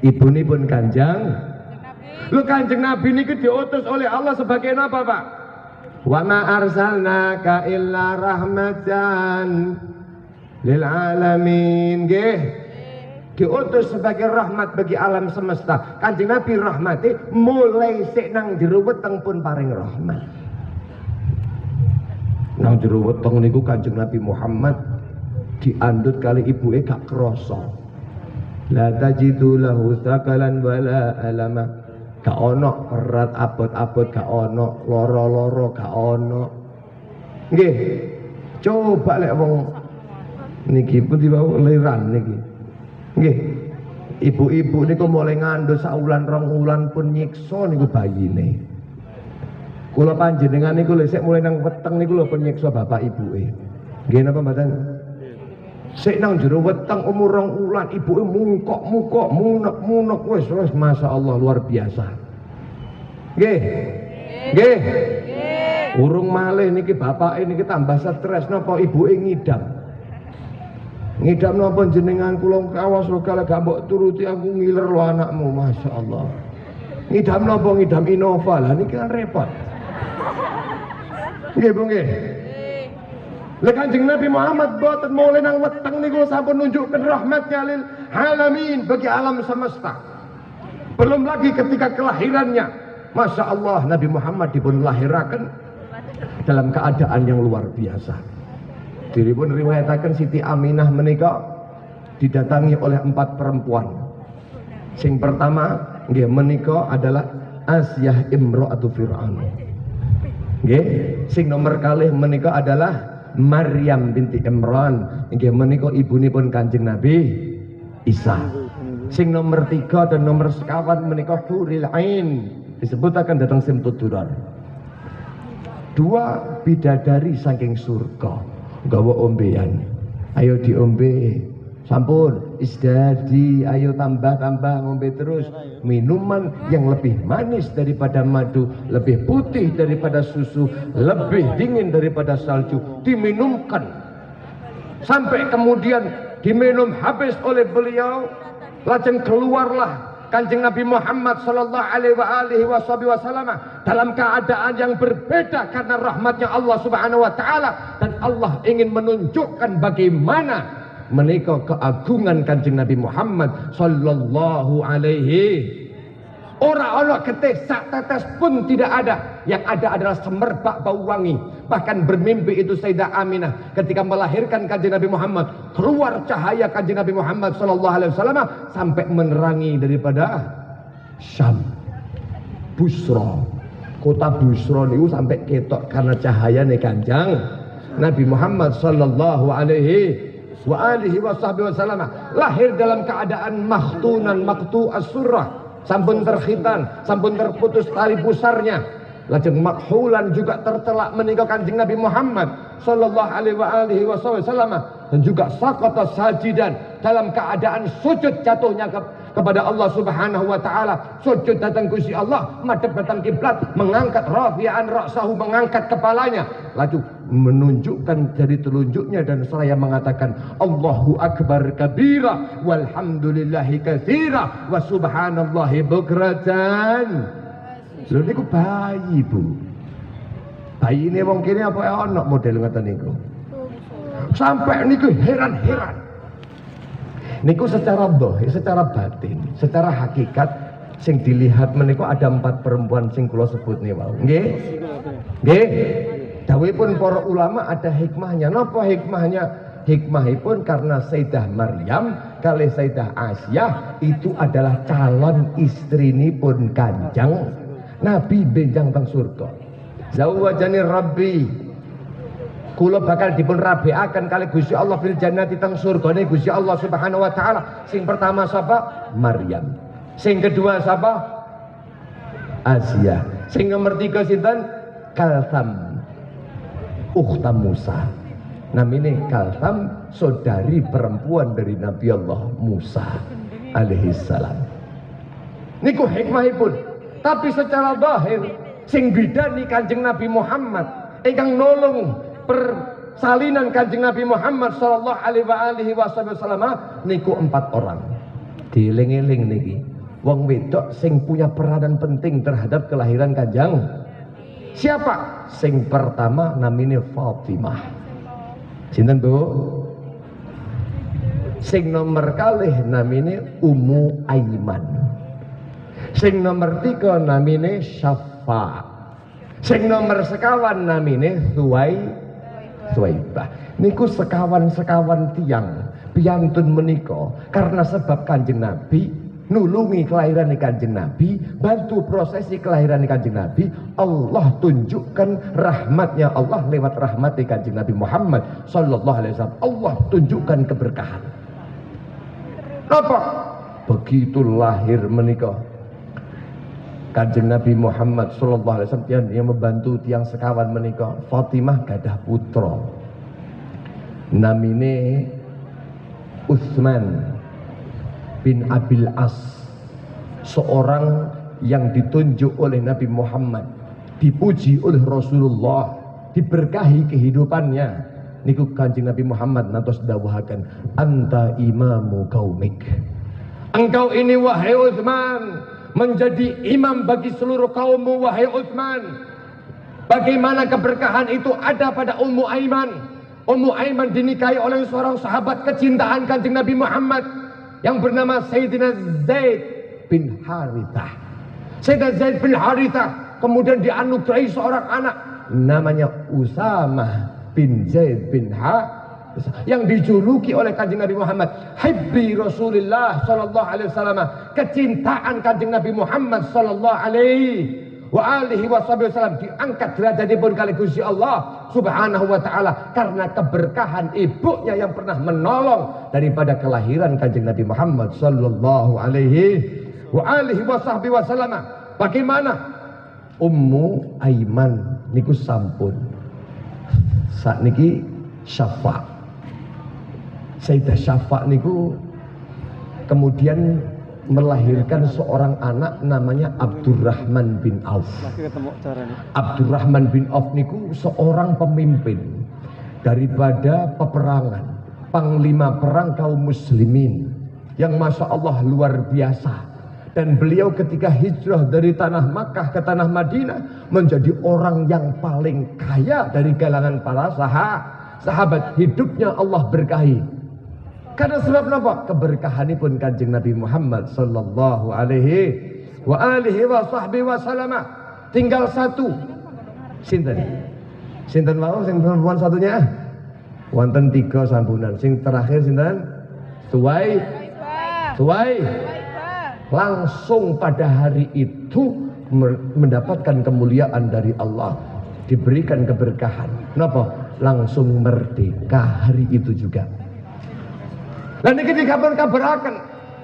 ibunipun Kanjeng. Lu Kanjeng Nabi niki diutus oleh Allah sebagai apa, Pak? Wa ma arsalnaka illa rahmatan lil alamin. Nggih. Diutus sebagai rahmat bagi alam semesta. Kanjeng Nabi rahmati mulai sik nang jero weteng pun paring rahmat. Nang jero weteng niku Kanjeng Nabi Muhammad diandut kali ibuke gak krasa. La tajidu lahu thaqalan wala alama. Gak ono berat abot-abot, gak ono loro-loro, gak ono. Nggih. Coba lek wong niki pun dibawa liran niki. Nggih. Ibu-ibu niku mulai ngandhut sak wulan rong wulan pun nyiksa niku bayine. Kula panjenengan niku lek sik mulai nang weteng niku lho pun nyiksa bapak ibuke. Nggih napa mboten? Sik nang jero weteng umur rong wulan ibuke mungkok-mungkok, munek-munek, wis masyaallah luar biasa. Nggih. Nggih. Urung malih niki bapake niki tambah stres napa ibuke ngidam. Ngidam napa jenengan kula kawas lho kalau gak mbok turuti aku ngiler lo anakmu, masyaallah. Ngidam napa? Ngidam Innova lah niki kan repot. Nggih Bu nggih. Lah Kanjeng Nabi Muhammad boten mulai nang weteng niku sampun nunjukkan rahmatnya lil alamin, bagi alam semesta. Belum lagi ketika kelahirannya, Masya Allah Nabi Muhammad dipun lahiraken dalam keadaan yang luar biasa. Diripun riwayataken Siti Aminah menika didatangi oleh 4 perempuan. Sing pertama nggih menika adalah Asyah imra'atu Fir'aun. Nggih, sing nomor kalih menika adalah Maryam binti Imran, nggih menika ibunipun Kanjeng Nabi Isa. Sing nomor 3 dan nomor sekawan menika Huril Ain, disebutaken datang Simtud Durar. 2 bidadari saking surga gawa ombean. Ayo diombe. Sampun isdadi, ayo tambah-tambah ngombe terus. Minuman yang lebih manis daripada madu, lebih putih daripada susu, lebih dingin daripada salju diminumkan. Sampai kemudian diminum habis oleh beliau, lajeng keluarlah Kanjeng Nabi Muhammad sallallahu alaihi wasallam dalam keadaan yang berbeda karena rahmatnya Allah Subhanahu wa taala, dan Allah ingin menunjukkan bagaimana menika keagungan Kanjeng Nabi Muhammad sallallahu alaihi. Ora ana getih sak tetes pun tidak ada yang ada adalah semerbak bau wangi. Bahkan bermimpi itu Sayyidah Aminah ketika melahirkan kanjeng Nabi Muhammad, keluar cahaya kanjeng Nabi Muhammad sallallahu alaihi wasallam sampai menerangi daripada Syam, Busra. Kota Busra niku sampai ketok karena cahayane kanjeng Nabi Muhammad sallallahu alaihi wasallam. Lahir dalam keadaan makhtunan maqtu'as surah, sampun terkhitan, sampun terputus tali pusarnya. Lajeng makhulan juga tercelak menika kanjeng Nabi Muhammad sallallahu alaihi wasallam, dan juga saqata sajidan, dalam keadaan sujud jatuhnya kepada Allah Subhanahu wa taala. Sujud datang Gusti Allah, madhep datang kiblat, mengangkat rafi'an ra'sahu, mengangkat kepalanya, lalu menunjukkan jari telunjuknya dan seraya mengatakan Allahu akbar kabira walhamdulillahi katsira wa subhanallahi bukratan. Lho niku bayi, Bu. Bayi ini wong kene apa ana model ngoten niku. Sampai niku heran-heran. Niku secara dhahir, secara batin, secara hakikat sing dilihat menika ada 4 perempuan sing kula sebut niku wau. Nggih? Nggih. Dawuhipun para ulama ada hikmahnya. Napa hikmahnya? Hikmahipun karena Sayyidah Maryam kali Sayyidah Aisyah itu adalah calon istrinipun kanjeng Nabi benjang teng surga. Zawajani Rabbi, kula bakal dipun rabiaken kali Gusti Allah fil jannati teng surgane Gusti Allah Subhanahu wa taala. Sing pertama sapa? Maryam. Sing kedua sapa? Asia. Sing nomor 3 sinten? Kalsam, ukhta Musa. Namine Kalsam, saudari perempuan dari Nabi Allah Musa alaihi salam. Niku hikmahipun. Tapi secara zahir sing bidani kanjeng Nabi Muhammad ingkang nolong persalinan kanjeng Nabi Muhammad sallallahu alaihi wasallam niku 4 orang. Dieling-eling niki. Wong wedok sing punya peranan penting terhadap kelahiran kanjeng. Siapa? Sing pertama namine Fatimah. Sinten, Bu? Sing nomor kalih namine Ummu Aiman. Sing nomor 3 namine Syafa. Sing nomor sekawan namine Suwaibah. Niku sekawan-sekawan tiang piyantun menika karena sebab kanjeng Nabi nulungi kelahiran kanjeng Nabi, bantu prosesi kelahiran kanjeng Nabi. Allah tunjukkan rahmatnya Allah lewat rahmat kanjeng Nabi Muhammad sallallahu alaihi wasallam. Allah tunjukkan keberkahan. Apa? Begitu lahir menika kanjeng Nabi Muhammad sallallahu alaihi wasallam yang membantu tiang sekawan menika, Fatimah gadah putra namine Utsman bin Abil As, seorang yang ditunjuk oleh Nabi Muhammad, dipuji oleh Rasulullah, diberkahi kehidupannya. Niku kanjeng Nabi Muhammad nantos dawuhaken, anta imamu qaumik. Engkau ini wahai Utsman menjadi imam bagi seluruh kaummu wahai Utsman. Bagaimana keberkahan itu ada pada Ummu Aiman. Ummu Aiman dinikahi oleh seorang sahabat kecintaan kanjeng Nabi Muhammad yang bernama Sayyidina Zaid bin Harithah. Sayyidina Zaid bin Harithah kemudian dianugerahi seorang anak namanya Usamah bin Zaid bin yang dijuluki oleh kanjeng Nabi Muhammad Hibbi Rasulullah sallallahu alaihi wasallam, kecintaan kanjeng Nabi Muhammad sallallahu alaihi wasallam, diangkat derajatipun kali Gusti Allah Subhanahu wa taala karena keberkahan ibunya yang pernah menolong daripada kelahiran kanjeng Nabi Muhammad sallallahu alaihi wasallam. Bagaimana Ummu Aiman niku sampun sakniki Syafa. Sayyidah Syafa niku kemudian melahirkan seorang anak namanya Abdurrahman bin Auf. Abdurrahman bin Auf niku seorang pemimpin daripada peperangan, panglima perang kaum muslimin yang masya Allah luar biasa. Dan beliau ketika hijrah dari tanah Makkah ke tanah Madinah menjadi orang yang paling kaya dari kalangan para sahabat. Hidupnya Allah berkahi. Karena sebab apa? Keberkahanipun kanjeng Nabi Muhammad sallallahu alaihi wasallam. Tinggal satu Sinten? Sinten mau sing perempuan satunya? Wonten 3 sambunan. Sing terakhir sinten? Tuwai. Langsung pada hari itu mendapatkan kemuliaan dari Allah, diberikan keberkahan. Kenapa? Langsung merdeka hari itu juga. Dan ini dikabar-kabarakan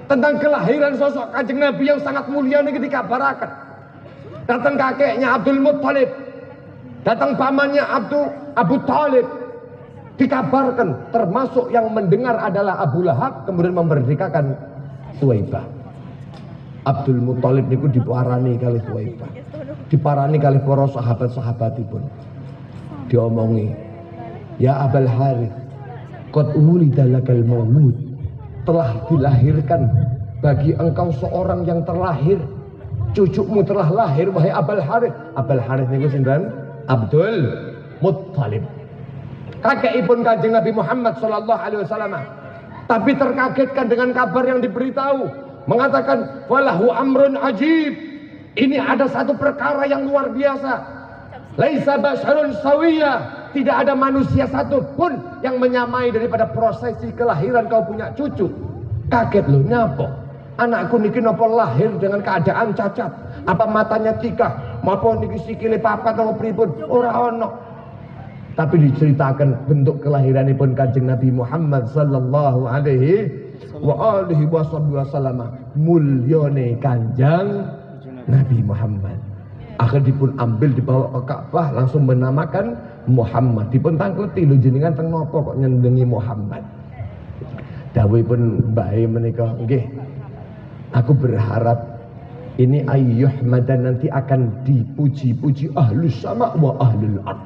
tentang kelahiran sosok Kanjeng Nabi yang sangat mulia. Ini dikabarakan. Datang kakeknya Abdul Muttalib, datang pamannya Abu Talib. Dikabarkan termasuk yang mendengar adalah Abu Lahab, kemudian memerdekakan Thuwaibah. Abdul Muttalib niku diparani kali Thuwaibah, diparani kali para sahabat-sahabatipun. Diomongi, ya Abul Harith, qad wulida lakal maulud, telah dilahirkan bagi engkau seorang yang terlahir, cucumu telah lahir wahai Abul Harith. Abul Harith niku sinten? Abdul Muttalib, kakekipun Kanjeng Nabi Muhammad sallallahu alaihi wasallam. Tapi terkagetkan dengan kabar yang diberitahu, mengatakan walahu amrun ajib, ini ada satu perkara yang luar biasa. Laisa basyarun sawiyya, tidak ada manusia satu pun yang menyamai daripada prosesi kelahiran kau punya cucu. Kaget loh, nyapa anakku niki napa lahir dengan keadaan cacat? Apa matanya tikah? Mapa niki sikile papat atau pripun? Ora ono. Tapi diceritakan bentuk kelahiranipun Kanjeng Nabi Muhammad sallallahu alaihi wasallam. Mulyane Kanjeng Nabi Muhammad. Akhirnya dipun ambil dibawa ke Ka'bah, langsung menamakan Muhammad. Dipun tangkleti lho jenengan teng napa kok nyendengi Muhammad. Dawuhipun mbahe menika, nggih. Aku berharap ini ayyuhmadan nanti akan dipuji-puji ahlus sama wa ahlul ard.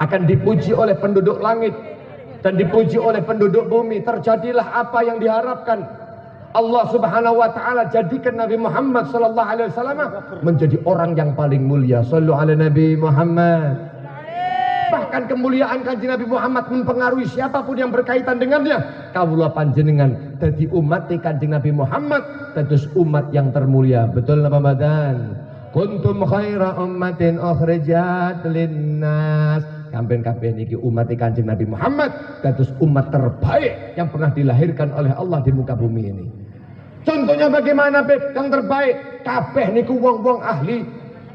Akan dipuji oleh penduduk langit dan dipuji oleh penduduk bumi. Terjadilah apa yang diharapkan. Allah Subhanahu wa taala jadikan Nabi Muhammad sallallahu alaihi wasallam menjadi orang yang paling mulia. Shallu ala Nabi Muhammad. Bahkan kemuliaan Kanjeng Nabi Muhammad mempengaruhi siapapun yang berkaitan dengannya. Kawula panjenengan dadi umat Kanjeng Nabi Muhammad, dados umat yang termulia. Betul napa mboten? Kuntum khaira ummatin ukhrijat linnas. Kabeh niki umat Kanjeng Nabi Muhammad dados umat terbaik yang pernah dilahirkan oleh Allah di muka bumi ini. Contohnya bagaimana yang terbaik? Kabeh niku wong-wong ahli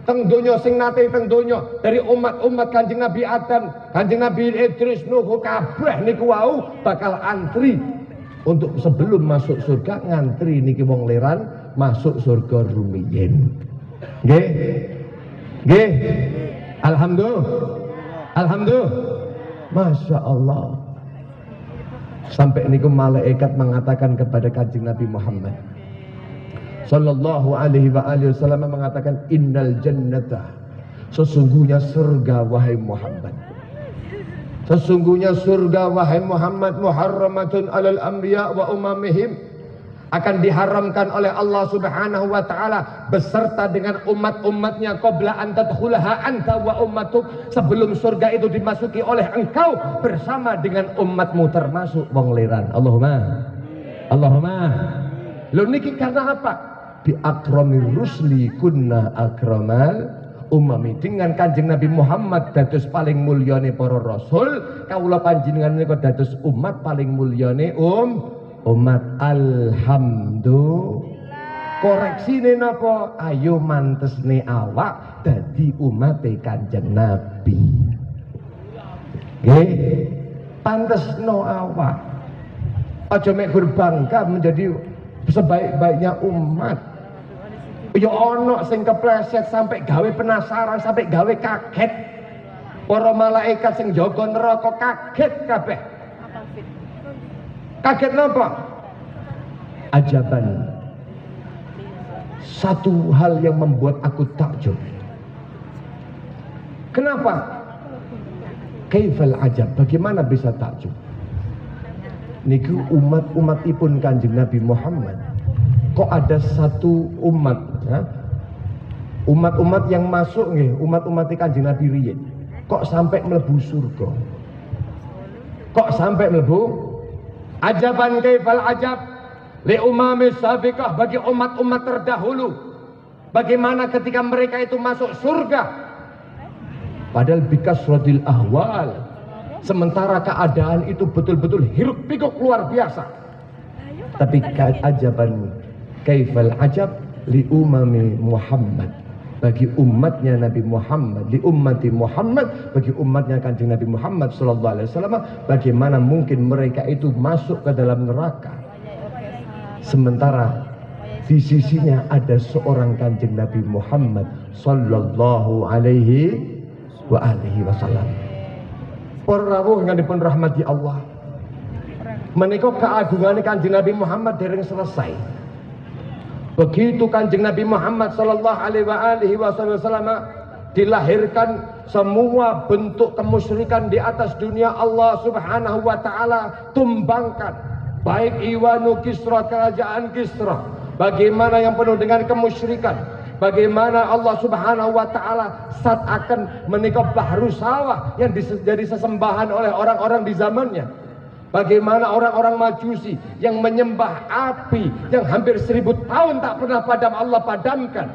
teng donya sing nate teng donya, dari umat-umat Kanjeng Nabi Adam, Kanjeng Nabi Idris, Nuh, kabeh niku wau bakal antri untuk sebelum masuk surga, ngantri niki wong leran masuk surga rumiyin. Nggih. Nggih. Alhamdulillah. Masya Allah. Sampai niku malaikat mengatakan kepada Kanjeng Nabi Muhammad sallallahu alaihi wasallam, mengatakan innal jannata, sesungguhnya surga wahai Muhammad, sesungguhnya surga wahai Muhammad, muharramatun alal anbiya wa umamihim, akan diharamkan oleh Allah Subhanahu wa taala beserta dengan umat-umatnya, qabla an tadkhulaha anta wa ummatuk, sebelum surga itu dimasuki oleh engkau bersama dengan umatmu termasuk wong liran. Allahumma. Lho niki karena apa? Bi akramir rusli kunna akramal umami, dengan Kanjeng Nabi Muhammad dados paling mulyane para rasul, kawula panjenengan niku dados umat paling mulyane umat. Alhamdulillah. Koreksine napa? Ayo mantesne awak dadi umate Kanjeng Nabi. Nggih, pantesno awak. Aja mek berbangga menjadi sebaik-baiknya umat. Ya ono sing kepleset sampai gawe penasaran, sampai gawe kaget. Para malaikat sing jaga neraka kaget kabeh. Kaget napa? Ajaban. Satu hal yang membuat aku takjub. Kenapa? Kaifal ajab? Bagaimana bisa takjub? Niku umat-umatipun Kanjeng Nabi Muhammad. Kok ada satu umat, ya? Umat-umat yang masuk nih, umat-umat Kanjeng Nabi riyen, kok sampai mlebu surga? Kok sampai mlebu? Ajaban kaifal ajab li umamis sabiqah, bagi umat-umat terdahulu. Bagaimana ketika mereka itu masuk surga? Padahal bikasratil ahwal, sementara keadaan itu betul-betul hiruk pikuk luar biasa. Tapi ajaban kaifal ajab li umami Muhammad, bagi umatnya Nabi Muhammad, li ummati Muhammad, bagi umatnya Kanjeng Nabi Muhammad sallallahu alaihi wasallam, bagaimana mungkin mereka itu masuk ke dalam neraka sementara di sisinya ada seorang Kanjeng Nabi Muhammad sallallahu alaihi wa alihi wasallam. Para rawuh yang dipun rahmati Allah, menika keagungan Kanjeng Nabi Muhammad dereng selesai. Begitu Kanjeng Nabi Muhammad sallallahu alaihi wasallam dilahirkan, semua bentuk kemusyrikan di atas dunia Allah Subhanahu wa taala tumbangkan. Baik Iwanu Kisra, kerajaan Kisra, bagaimana yang penuh dengan kemusyrikan, bagaimana Allah Subhanahu wa taala saat akan menikah bahru sawah yang jadi sesembahan oleh orang-orang di zamannya. Bagaimana orang-orang Majusi yang menyembah api yang hampir 1000 tahun tak pernah padam, Allah padamkan.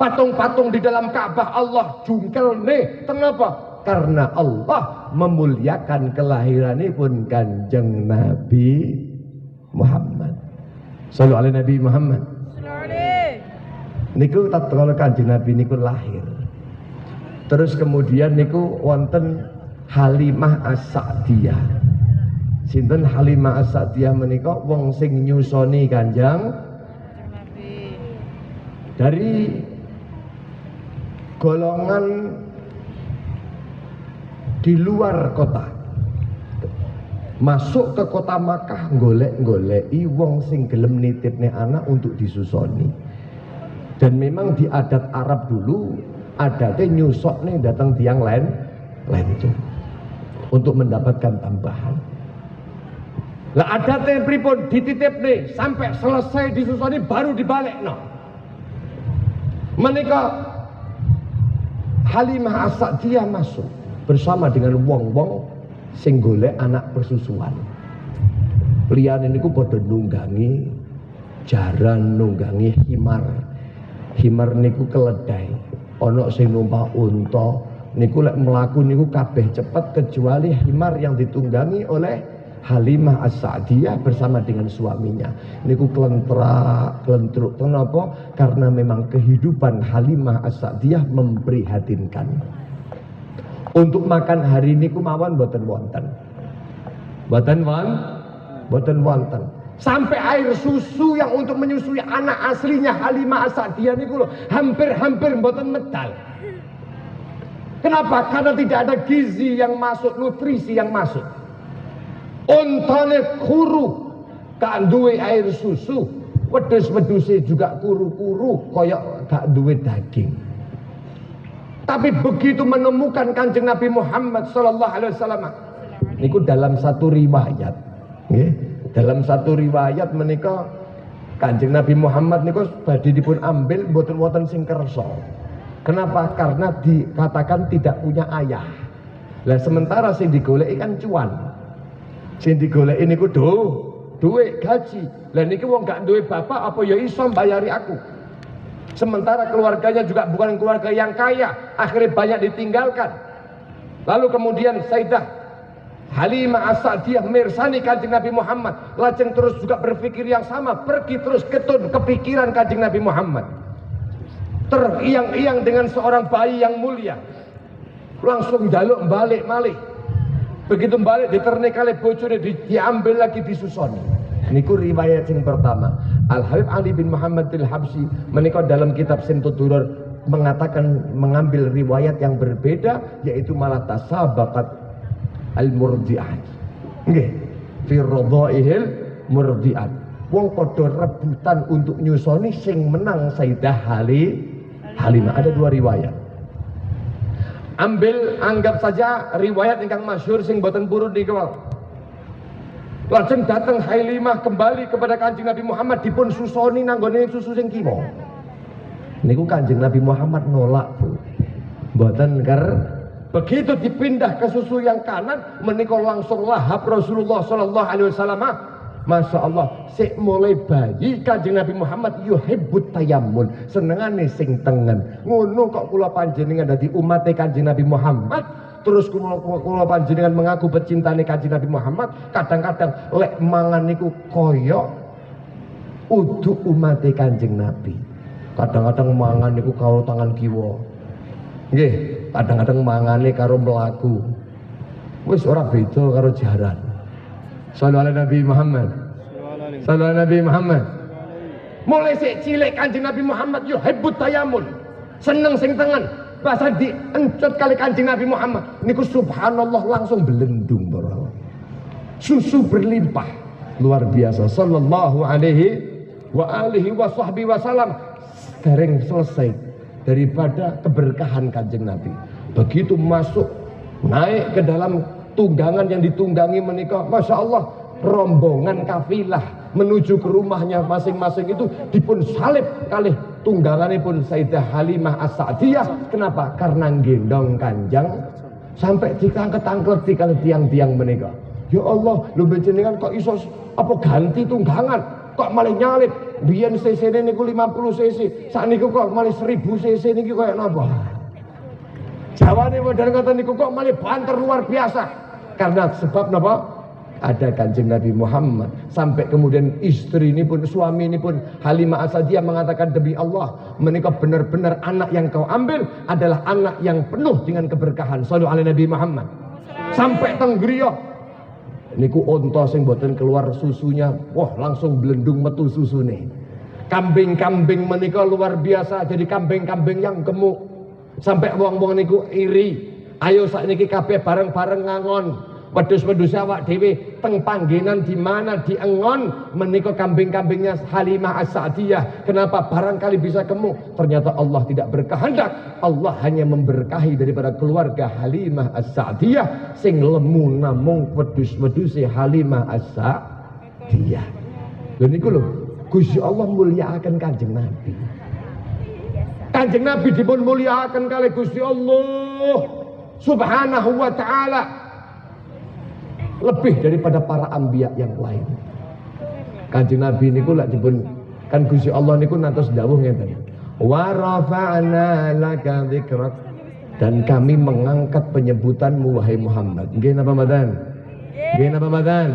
Patung-patung di dalam Ka'bah Allah jungkel nih. Kenapa? Karena Allah memuliakan kelahiranipun Kanjeng Nabi Muhammad. Sallu ala Nabi Muhammad. Niku tatkala Kanjeng Nabi niku lahir. Terus kemudian niku wonten Halimah As-Sa'diyah. Sinten Halimah As-Sa'diyah menika wong sing nyusoni Kanjeng Nabi. Dari golongan di luar kota, masuk ke kota Makkah golek-goleki wong sing gelem nitipne anak untuk disusoni. Dan memang di adat Arab dulu adatnya nyusokne datang tiang lain itu untuk mendapatkan tambahan. Lah adatnya pripun dititipne sampai selesai disusoni baru dibalekno. Menika Halimah As-Sa'diyah masuk bersama dengan wong-wong sing golek anak persusuan. Liyane niku padha nunggangi jaran, nunggangi himar. Himar niku keledai, ana sing numpak unta, niku lek mlaku niku kabeh cepet kecuali himar yang ditunggangi oleh Halimah As-Sa'diyah bersama dengan suaminya. Niku klentrak, klentruk. Kenapa? Karena memang kehidupan Halimah As-Sa'diyah memprihatinkan. Untuk makan hari ini mawon boten wonten. Boten wonten. Sampai air susu yang untuk menyusui anak aslinya Halimah As-Sa'diyah niku lho hampir-hampir boten medal. Kenapa? Karena tidak ada gizi yang masuk, nutrisi yang masuk. Ontane kuru, gak duwe air susu, wedhus-wedhuse juga kuru-kuru, koyok gak duwe daging. Tapi begitu menemukan Kanjeng Nabi Muhammad sallallahu alaihi wasallam, niku dalam satu riwayat, nggih, dalam satu riwayat menika Kanjeng Nabi Muhammad niku badhe dipun ambil mboten wonten sing kersa. Kenapa? Karena dikatakan tidak punya ayah. Lah sementara sing digoleki kan cuan. Sing digoleki niku duit gaji. Lah niki wong gak duwe bapak apa ya iso mbayari aku. Sementara keluarganya juga bukan keluarga yang kaya, akhirnya banyak ditinggalkan. Lalu kemudian Sayyidah Halimah As-Sa'diyah mirsani Kanjeng Nabi Muhammad, lajeng terus juga berpikir yang sama, pergi terus ketun kepikiran Kanjeng Nabi Muhammad. Teriang-iang dengan seorang bayi yang mulia, langsung jaluk balik malih. Begitu balik diternik kali bojone, diambil lagi disusoni. Niku riwayat yang pertama. Al-Habib Ali bin Muhammad Al-Habsyi menika dalam kitab Simtud Duror mengatakan, mengambil riwayat yang berbeda, yaitu malah tasabaqat al-murdi'at. Nggih, fi radha'ihil murdi'at. Wong padha rebutan untuk nyusoni, sing menang Sayyidah Halimah. Ada dua riwayat. Ambil, anggap saja riwayat ingkang masyhur sing boten purun niku. Lajeng datang Halimah kembali kepada Kanjeng Nabi Muhammad, dipun susoni nanggone susu sing kiwa. Niku Kanjeng Nabi Muhammad nolak, Bu. Mboten ker. Begitu dipindah ke susu yang kanan, menika langsung lahap Rasulullah sallallahu alaihi wasallam. Masya Allah, sik mulai bayi Kanjeng Nabi Muhammad yuhibbut tayammun, senengane sing tengen. Ngono kok kula panjenengan dadi umat Kanjeng Nabi Muhammad, terus kula panjenengan mengaku pecintane Kanjeng Nabi Muhammad, kadang-kadang lek mangan niku koyok udu umat Kanjeng Nabi. Kadang-kadang mangan niku karo tangan kiwa. Nggih, kadang-kadang mangane karo mlaku. Wis ora beda karo jaran. Sallallahu alaihi Nabi Muhammad. Sallallahu alaihi Nabi Muhammad. Mulai sik cilik Kanjeng Nabi Muhammad yuhibbut tayammun. Seneng sing tengen. Bahasa diencut kali Kanjeng Nabi Muhammad niku subhanallah langsung belendung para. Susu berlimpah. Luar biasa. Sallallahu alaihi wa alihi wa sahbihi wasallam. Dereng selesai daripada keberkahan Kanjeng Nabi. Begitu masuk naik ke dalam tunggangan yang ditunggangi menikah, Masya Allah, rombongan kafilah menuju ke rumahnya masing-masing itu dipun salib kalih tunggangannya pun Sayyidah Halimah As-Sa'diyah. Kenapa? Karena gendong Kanjeng sampai dikangket-angket di kali tiang-tiang menikah. Ya Allah, lu jenengan kok iso apa ganti tunggangan, kok malah nyalip. Biyen cc ini niku 50 cc, saat niku kok malah 1000 cc niki kayak napa? Jawane modern kata niku kok malah banter luar biasa. Karena sebab napa? Ada Kanjeng Nabi Muhammad. Sampai kemudian istri ini pun, suami ini pun, Halimah As-Sa'diyah mengatakan, demi Allah, menikah benar-benar anak yang kau ambil adalah anak yang penuh dengan keberkahan. Sallallahu alaihi Nabi Muhammad. Sampai tenggriya niku onto sing boten keluar susunya, wah langsung belendung metu susune. Kambing-kambing menikah luar biasa, jadi kambing-kambing yang gemuk. Sampai wong-wong niku iri. Ayo sakniki kabeh bareng-bareng ngangon. Wedhus-wedhus awak dhewe teng panggenan di mana diengon menika kambing-kambingnya Halimah As-Sa'diyah. Kenapa? Barangkali bisa gemuk. Ternyata Allah tidak berkehendak. Allah hanya memberkahi daripada keluarga Halimah As-Sa'diyah sing lemu namung wedhus-wedhuse Halimah As-Sa'diyah. Lha niku lho, Gusti Allah mulyakaken Kanjeng Nabi. Kanjeng Nabi dipun mulyakaken kalih Gusti Allah Subhanahu wa ta'ala lebih daripada para anbiya yang lain. Kanjeng Nabi niku lak dipun kan Gusti Allah niku nantos dawuh ngeten. Wa rafa'na laka dzikrak, dan kami mengangkat penyebutanmu wahai Muhammad. Nggih napa mboten? Nggih napa mboten?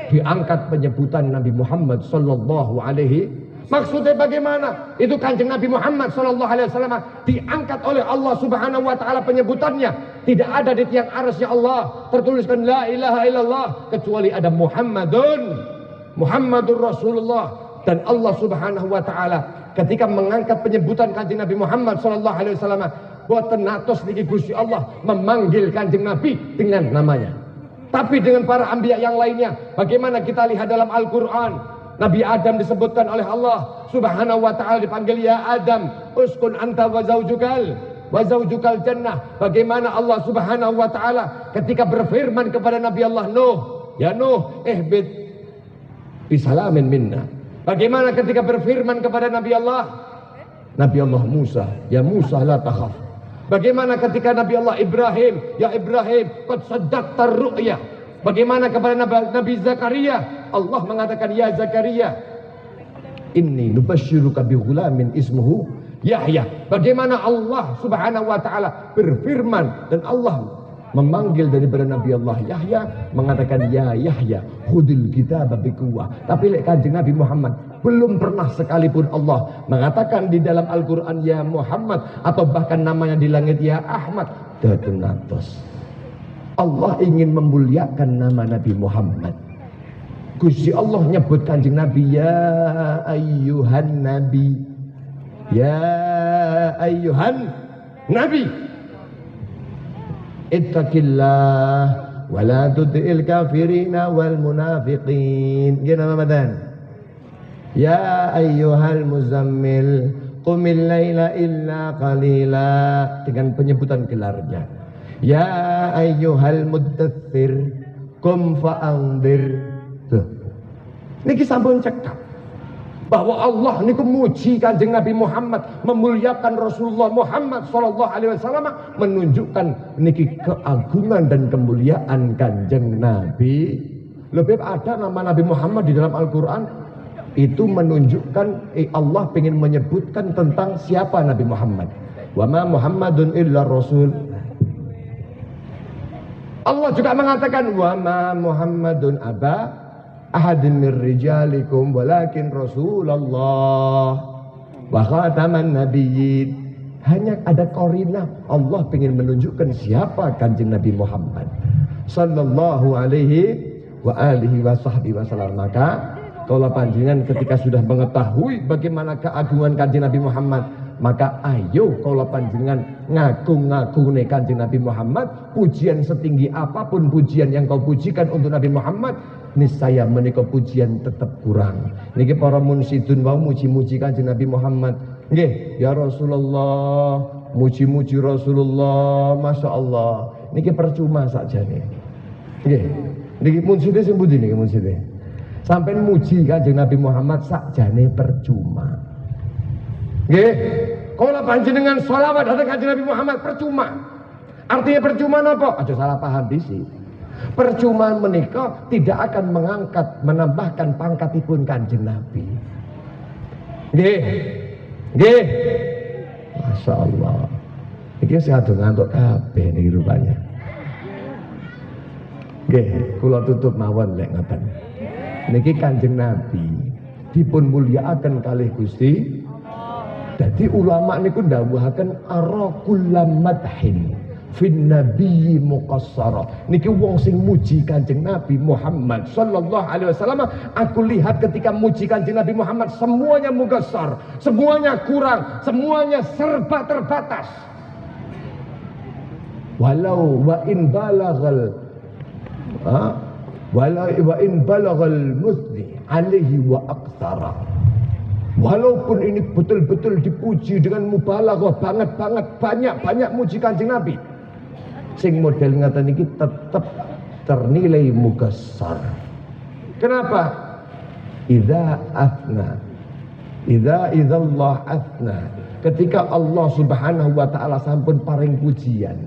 Diangkat penyebutan Nabi Muhammad sallallahu alaihi. Maksudnya bagaimana? Itu Kanjeng Nabi Muhammad sallallahu alaihi wasallam diangkat oleh Allah Subhanahu wa taala penyebutannya. Tidak ada di tiang arsy Allah tertuliskan la ilaha illallah kecuali ada Muhammadur Rasulullah. Dan Allah Subhanahu wa taala ketika mengangkat penyebutan Kanjeng Nabi Muhammad sallallahu alaihi wasallam, boten natos niki Gusti Allah memanggil Kanjeng Nabi dengan namanya. Tapi dengan para anbiya yang lainnya, bagaimana kita lihat dalam Al-Qur'an? Nabi Adam disebutkan oleh Allah Subhanahu wa taala dipanggil ya Adam, uskun anta wa zaujukal jannah. Bagaimana Allah Subhanahu wa taala ketika berfirman kepada Nabi Allah Nuh, ya Nuh, ihbit bisalamin minna. Bagaimana ketika berfirman kepada Nabi Allah Musa, ya Musa la takhaf. Bagaimana ketika Nabi Allah Ibrahim, ya Ibrahim, qad saddaqta ru'ya. Bagaimana kepada Nabi Zakaria, Allah mengatakan ya Zakaria, inni nubasyiruka bi ghulamin ismuhu Yahya. Bagaimana Allah Subhanahu wa taala berfirman dan Allah memanggil daripada Nabi Allah Yahya, mengatakan ya Yahya khudil kitaba biquwwah. Tapi lek Kanjeng Nabi Muhammad belum pernah sekalipun Allah mengatakan di dalam Al-Qur'an ya Muhammad, atau bahkan namanya di langit ya Ahmad. Datun atos. Allah ingin memuliakan nama Nabi Muhammad. Gusti Allah nyebut Kanjeng Nabi ya ayyuhan nabi. Ya ayyuhan nabi. Ittaqillah wa la tud'il kafirina wal munafiqin. Gimana Ramadan? Ya ayyuhal muzammil qumil laila illa qalila, dengan penyebutan gelarnya. Ya ayyuhal muddathir qum fa'anzir. Niki sampun cekap bahwa Allah niku muji Kanjeng Nabi Muhammad, memuliakan Rasulullah Muhammad sallallahu alaihi wasallam, menunjukkan niki keagungan dan kemuliaan Kanjeng Nabi Lebih ada nama Nabi Muhammad di dalam Al-Quran, itu menunjukkan Allah ingin menyebutkan tentang siapa Nabi Muhammad. Wa ma Muhammadun illa rasul. Allah juga mengatakan wa ma Muhammadun aba ahadin min rijalikum walakin Rasulullah wa khataman nabiyyin. Hanya ada korina, Allah ingin menunjukkan siapa kanjeng Nabi Muhammad sallallahu alaihi wa alihi wa sahbihi wasallam. Maka kalau panjenengan ketika sudah mengetahui bagaimana keagungan kanjeng Nabi Muhammad, maka ayo kalau panjenengan ngaku-ngaku nih kanjeng Nabi Muhammad, pujian setinggi apapun pujian yang kau pujikan untuk Nabi Muhammad, niscaya menika pujian tetap kurang. Niki para munsidun wau muji-muji kanjeng Nabi Muhammad. Nggih, ya Rasulullah, muji-muji Rasulullah, Masya Allah. Niki percuma saja nih. Nggih, niki munside sing pundi niki munside? Sampai muji kanjeng Nabi Muhammad sakjane percuma. Nggih, kalau panjenengan sholawat datang kanjeng Nabi Muhammad percuma. Artinya percuma napa? Aja salah paham disi. Percuma menika tidak akan mengangkat, menambahkan pangkatipun kanjeng Nabi. Nggih. Nggih. Masya Allah. Iki sehat ngantuk kabeh niki rupanya. Nggih, kula tutup mawon lek ngoten. Niki kanjeng Nabi dipun mulyakaken kalih Gusti. Jadi ulama niku ndawuhaken ara kullam madhin fin nabiyyi muqassara. Niki wong sing muji kanjeng Nabi Muhammad sallallahu alaihi wasallam, aku lihat ketika muji kanjeng Nabi Muhammad semuanya muqassar, semuanya kurang, semuanya serba terbatas. Walau wa in balagal wa in balagal musni alaihi wa aktsara. Walaupun ini betul-betul dipuji dengan mubalaghah banget-banget, banyak muji kanjeng Nabi, sing model ngaten iki tetep ternilai mugassar. Kenapa? Idza Allah athna, ketika Allah Subhanahu wa taala sampun paring pujian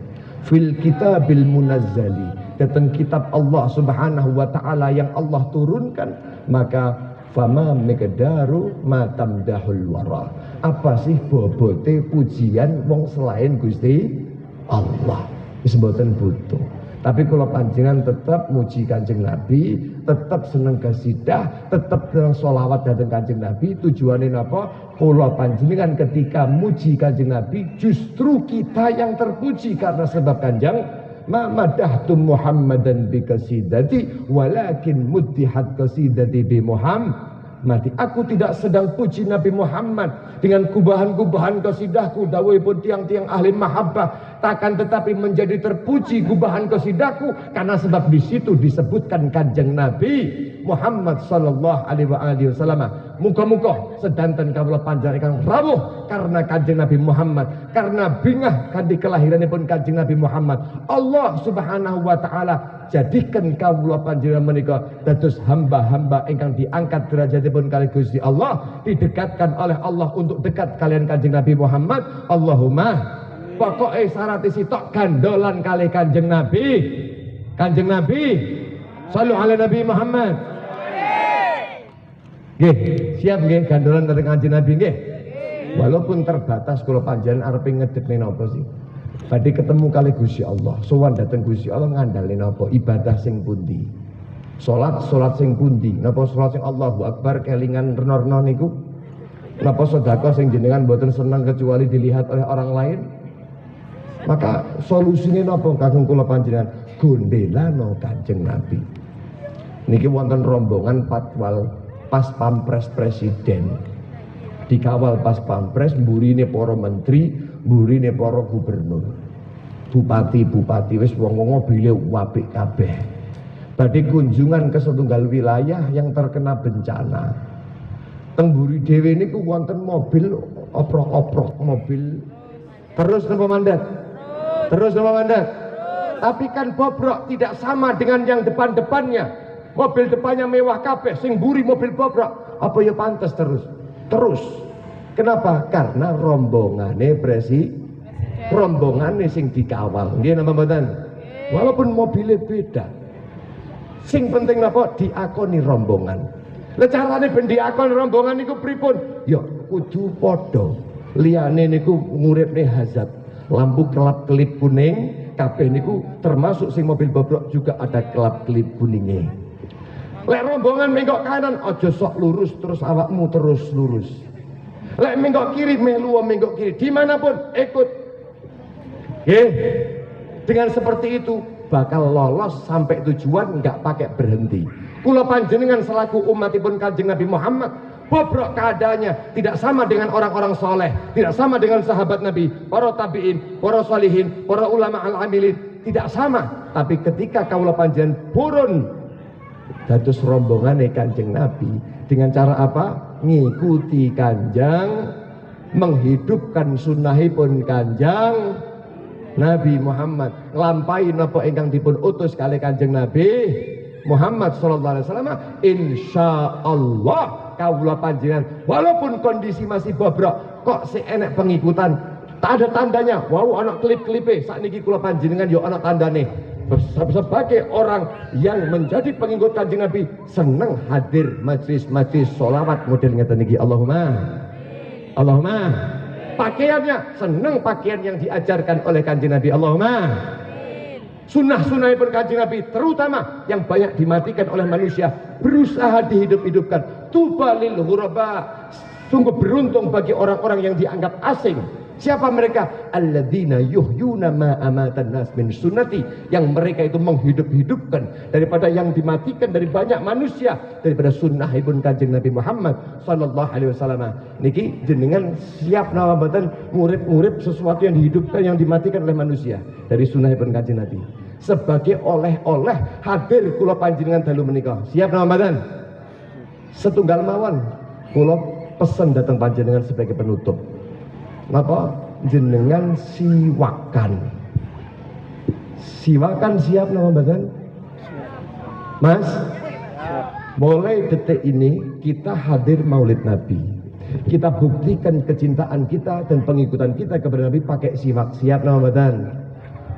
fil kitabil munazzali, datang kitab Allah Subhanahu wa taala yang Allah turunkan, maka fama miqdaru matam dahul wara. Apa sih bobote pujian wong selain Gusti Allah? Wis mboten butuh. Tapi kalau panjenengan tetap muji kanjeng Nabi, tetap seneng kasidah, tetap seneng sholawat datang kanjeng Nabi, tujuannya apa? Kalau panjenengan ketika muji kanjeng Nabi, justru kita yang terpuji karena sebab kanjeng ma madahtum Muhammadan bi qasidati walakin muddihat qasidati bi Muhammad. Aku tidak sedang puji Nabi Muhammad dengan gubahan-gubahan qasidahku, dawuhipun tiang-tiang ahli mahabbah, takkan tetapi menjadi terpuji gubahan qasidahku karena sebab di situ disebutkan kanjeng Nabi Muhammad sallallahu alaihi wasallam. Muga-muga sedanten kawula panjenengan rawuh karena kanjeng Nabi Muhammad, karena bingah kanthi kelahiranipun kanjeng Nabi Muhammad. Allah Subhanahu wa taala jadikan kawula panjenengan menika dados hamba-hamba ingkang diangkat derajatipun kali Gusti Allah, didekatkan oleh Allah untuk dekat kalian kanjeng Nabi Muhammad. Allahumma, pokoknya syarat sitok gandolan kali kanjeng Nabi. Kanjeng Nabi shallu ala Nabi Muhammad. Nggih, siap nggih gandolan kali kanjeng Nabi nggih. Walaupun terbatas kula panjenengan arep ngedekne napa sih? Badhe ketemu kali Gusti Allah, sowan dateng Gusti Allah ngandalin apa? Ibadah sing pundi? Salat sing pundi? Napa salat sing Allahu Akbar kelingan reno-reno niku? Napa sedekah sing jenengan mboten seneng kecuali dilihat oleh orang lain? Maka solusinya napa kagem kula panjenengan? Gondelano kanjeng Nabi. Niki wonten rombongan patwal pas pampres presiden. Dikawal pas pampres, mburine para menteri, mburine para gubernur, bupati-bupati, wis wong-wong mobile apik kabeh. Badhe kunjungan ke setunggal wilayah yang terkena bencana. Teng mburi dhewe niku wonten mobil oprok-oprok, mobil terus napa mandat? Terus napa mandat? Tapi kan bobrok tidak sama dengan yang depan-depannya. Mobil depannya mewah kabeh, sing mburi mobil bobrok. Apa ya pantes terus? Terus. Kenapa? Karena rombongane rombongane sing dikawal. Nggih napa mboten? Walaupun mobilnya beda. Sing penting napa diakoni rombongan. Lah carane ben diakoni rombongan niku pripun? Ya kudu padha. Liyane niku nguripne hazard. Lampu kelap-kelip kuning, kabeh niku termasuk sing mobil bobrok juga ada kelap-kelip kuningnya. Lek rombongan menggok kanan aja sok lurus terus awakmu terus lurus. Lek menggok kiri melu menggok kiri, dimanapun ikut. Dengan seperti itu bakal lolos sampai tujuan, nggak pakai berhenti. Kula panjenengan selaku umatipun Kanjeng Nabi Muhammad, bobrok keadaannya tidak sama dengan orang-orang soleh, tidak sama dengan sahabat Nabi, para tabi'in, para salihin, para ulama al-amilin, tidak sama. Tapi ketika kula panjenengan purun dados rombongan Kanjeng Nabi, dengan cara apa? Ngikuti Kanjeng, menghidupkan sunnahipun Kanjeng Nabi Muhammad, nglampahi napa ingkang dipun utus kalih Kanjeng Nabi Muhammad sallallahu alaihi wasallam. Insyaallah kawula panjenengan walaupun kondisi masih bobrok kok si enek pengikutan, tak ada tandanya, wow anak klip-klipe sakniki kula panjenengan yo ana tandane. Sebagai orang yang menjadi pengikut Kanjeng Nabi seneng hadir majlis-majlis sholawat model ngeten niki. Allahumma pakaiannya seneng pakaian yang diajarkan oleh Kanjeng Nabi. Allahumma sunnah-sunnah pun Kanjeng Nabi terutama yang banyak dimatikan oleh manusia berusaha dihidup-hidupkan. Tubalil ghuraba, sungguh beruntung bagi orang-orang yang dianggap asing. Siapa mereka? Alladzina yuhyuna ma amatan nas min sunnati, yang mereka itu menghidup-hidupkan daripada yang dimatikan dari banyak manusia, daripada sunnah ibun Kanjeng Nabi Muhammad sallallahu alaihi wasallam. Niki jenengan siap napa mboten ngurip-ngurip sesuatu yang dihidupkan yang dimatikan oleh manusia dari sunnah ibun Kanjeng Nabi sebagai oleh-oleh hadir kula panjenengan dalu menika. Siap napa mboten? Setunggal mawon kula pesen datang panjenengan sebagai penutup. Napa jenengan siwakan siap nama badan Mas? Mulai detik ini kita hadir maulid Nabi, kita buktikan kecintaan kita dan pengikutan kita kepada Nabi pakai siwak. Siap nama badan?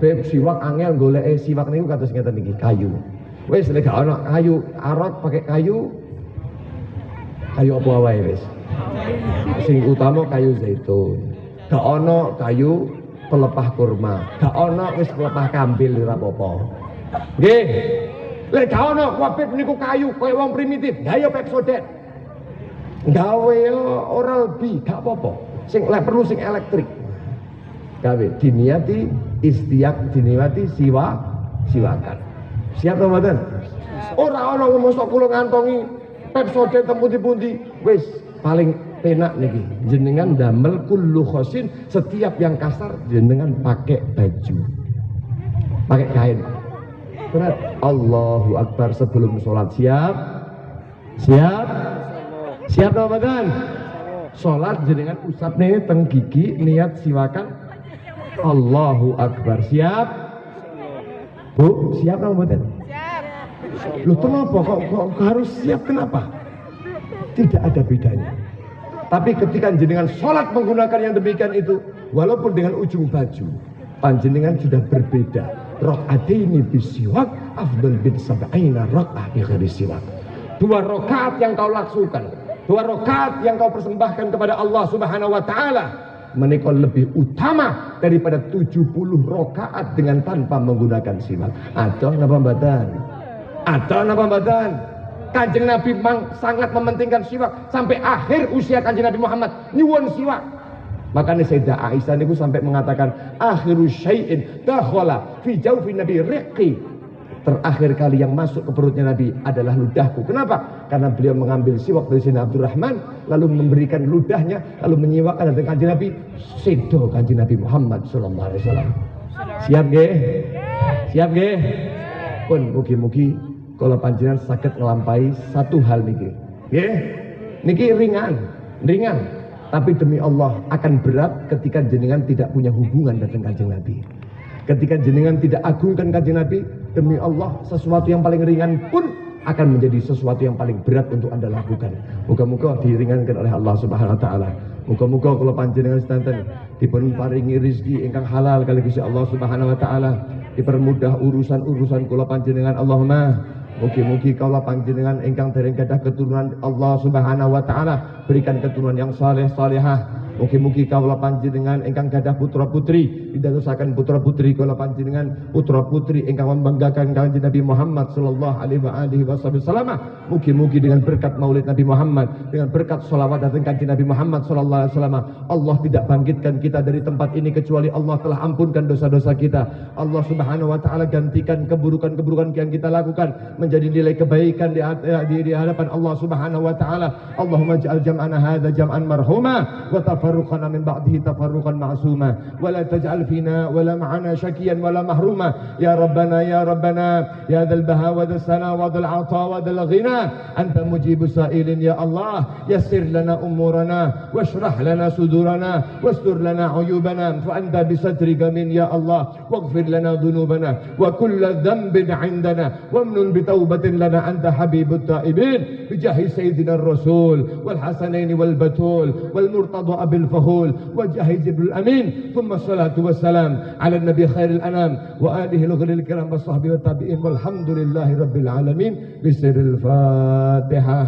Beb siwak angel golek siwak niku kados ngeten niki kayu. Wis lek gak ana kayu arak pakai kayu apa wae wis. Sing utama kayu zaitun. Gak ono kayu pelepah kurma, gak ono wis pelepah kambil ora apa-apa. Nggih. Lek gak ono kabeh niku kayu koyo wong primitif, ya yo Pepsodent. Gawe Oral B gak apa-apa. Sing lek perlu sing elektrik. Gawe diniati istiak, diniati siwakan. Siap to mboten? Ora ono mosok kula ngantongi Pepsodent tempundi-pundi. Wis paling penak niki jenengan damel kullu khosin, setiap yang kasar jenengan pakai baju, pakai kain. Berat. Allahu Akbar sebelum sholat. Siap Ramadan. Sholat jenengan usap nih teng gigi niat siwakan. Allahu Akbar. Siap Bu? Siap Ramadan? Siap. Loh kenapa kok harus siap, kenapa? Tidak ada bedanya. Tapi ketika jenengan sholat menggunakan yang demikian itu, walaupun dengan ujung baju, panjenengan sudah berbeda. Rakaataini bisiwak afdal bin sab'ina raka'ah bi ghairi siwak. 2 rakaat yang kau lakukan, 2 rakaat yang kau persembahkan kepada Allah Subhanahu wa taala, menika lebih utama daripada 70 rakaat dengan tanpa menggunakan siwak. Ada napa mboten? Kanjeng Nabi memang sangat mementingkan siwak sampai akhir usia Kanjeng Nabi Muhammad nyuwun siwak. Makanya Sayyidah Aisyah niku sampai mengatakan akhiru syai'in dakhala fi jawfi Nabi riqi. Terakhir kali yang masuk ke perutnya Nabi adalah ludahku. Kenapa? Karena beliau mengambil siwak dari Sayyidina Abdurrahman lalu memberikan ludahnya lalu menyiwakkan dengan Kanjeng Nabi. Sedo Kanjeng Nabi Muhammad sallallahu alaihi wasallam. Siap nggih? Siap nggih? Pun mugi-mugi kalau panjenengan sakit ngelampai satu hal niki, niki ringan, tapi demi Allah akan berat ketika jenengan tidak punya hubungan dengan Kanjeng Nabi. Ketika jenengan tidak agungkan Kanjeng Nabi, demi Allah sesuatu yang paling ringan pun akan menjadi sesuatu yang paling berat untuk Anda lakukan. Moga-moga diringankan oleh Allah Subhanahu wa taala. Moga-moga kalau panjenengan sedanten dipun paringi rezeki ingkang halal kali Gusti Allah Subhanahu wa taala, dipermudah urusan-urusan kula panjenengan. Allahumma Mugi-mugi kaulah panjenengan ingkang dereng gadah keturunan Allah Subhanahu wa taala berikan keturunan yang saleh salehah. Mugi-mugi kaulah panjenengan ingkang gadah putra putri didadosaken putra putri kaulah panjenengan putra putri ingkang membanggakan kanjeng Nabi Muhammad sallallahu alaihi wasallam. Mugi-mugi dengan berkat Maulid Nabi Muhammad, dengan berkat sholawat datang kanjeng Nabi Muhammad sallallahu alaihi wasallam, Allah tidak bangkitkan kita dari tempat ini kecuali Allah telah ampunkan dosa-dosa kita. Allah Subhanahu wa taala gantikan keburukan-keburukan yang kita lakukan menjadi nilai kebaikan di hadapan Allah Subhanahu wa taala. Allahumma ij'al jam'ana hadza jam'an marhuma wa tafarruqana min ba'dihi tafarruqan ma'suma wa la taj'al fina wa la ma'ana syakiyan wa la mahruma ya rabbana ya dzal baha wa dzal sana wa dzal 'ata wa dzal ghina anta mujibus sa'ilin ya Allah yassir lana umurana washrah lana sudurana wastur lana 'uyubana fa anta bisadrika min ya Allah waghfir lana dhunubana wa kull dhanbin 'indana wamnun bitaubatin lana anta habibut taibin bijahi sayyidina rasul wal hasanaini wal batul wal murtada abil fahul wajahi jibril amin thumma salatu wassalam ala nabi khairil anam wa alihi al kiram wa sahbihi wa tabi'in walhamdulillahi rabbil alamin bisiril fatihah.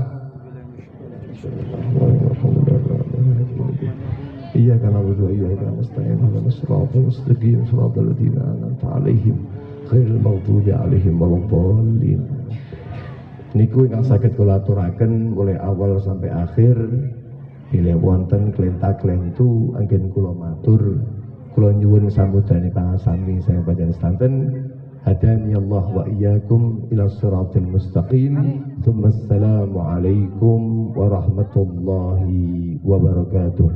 Iyyaka na'budu wa iyyaka nasta'in ihdinas siratal mustaqim siratal ladzina an'amta 'alaihim ghairil maghdubi 'alaihim waladdallin. Niku ingkang saged kula aturaken mulai awal sampai akhir bilih wonten klenta-klentu anggen kula matur kula nyuwun samudane pangasami saya panjenengan sedanten hadani Allah wa iyyakum ila siratal mustaqim. Assalamu alaikum warahmatullahi wabarakatuh.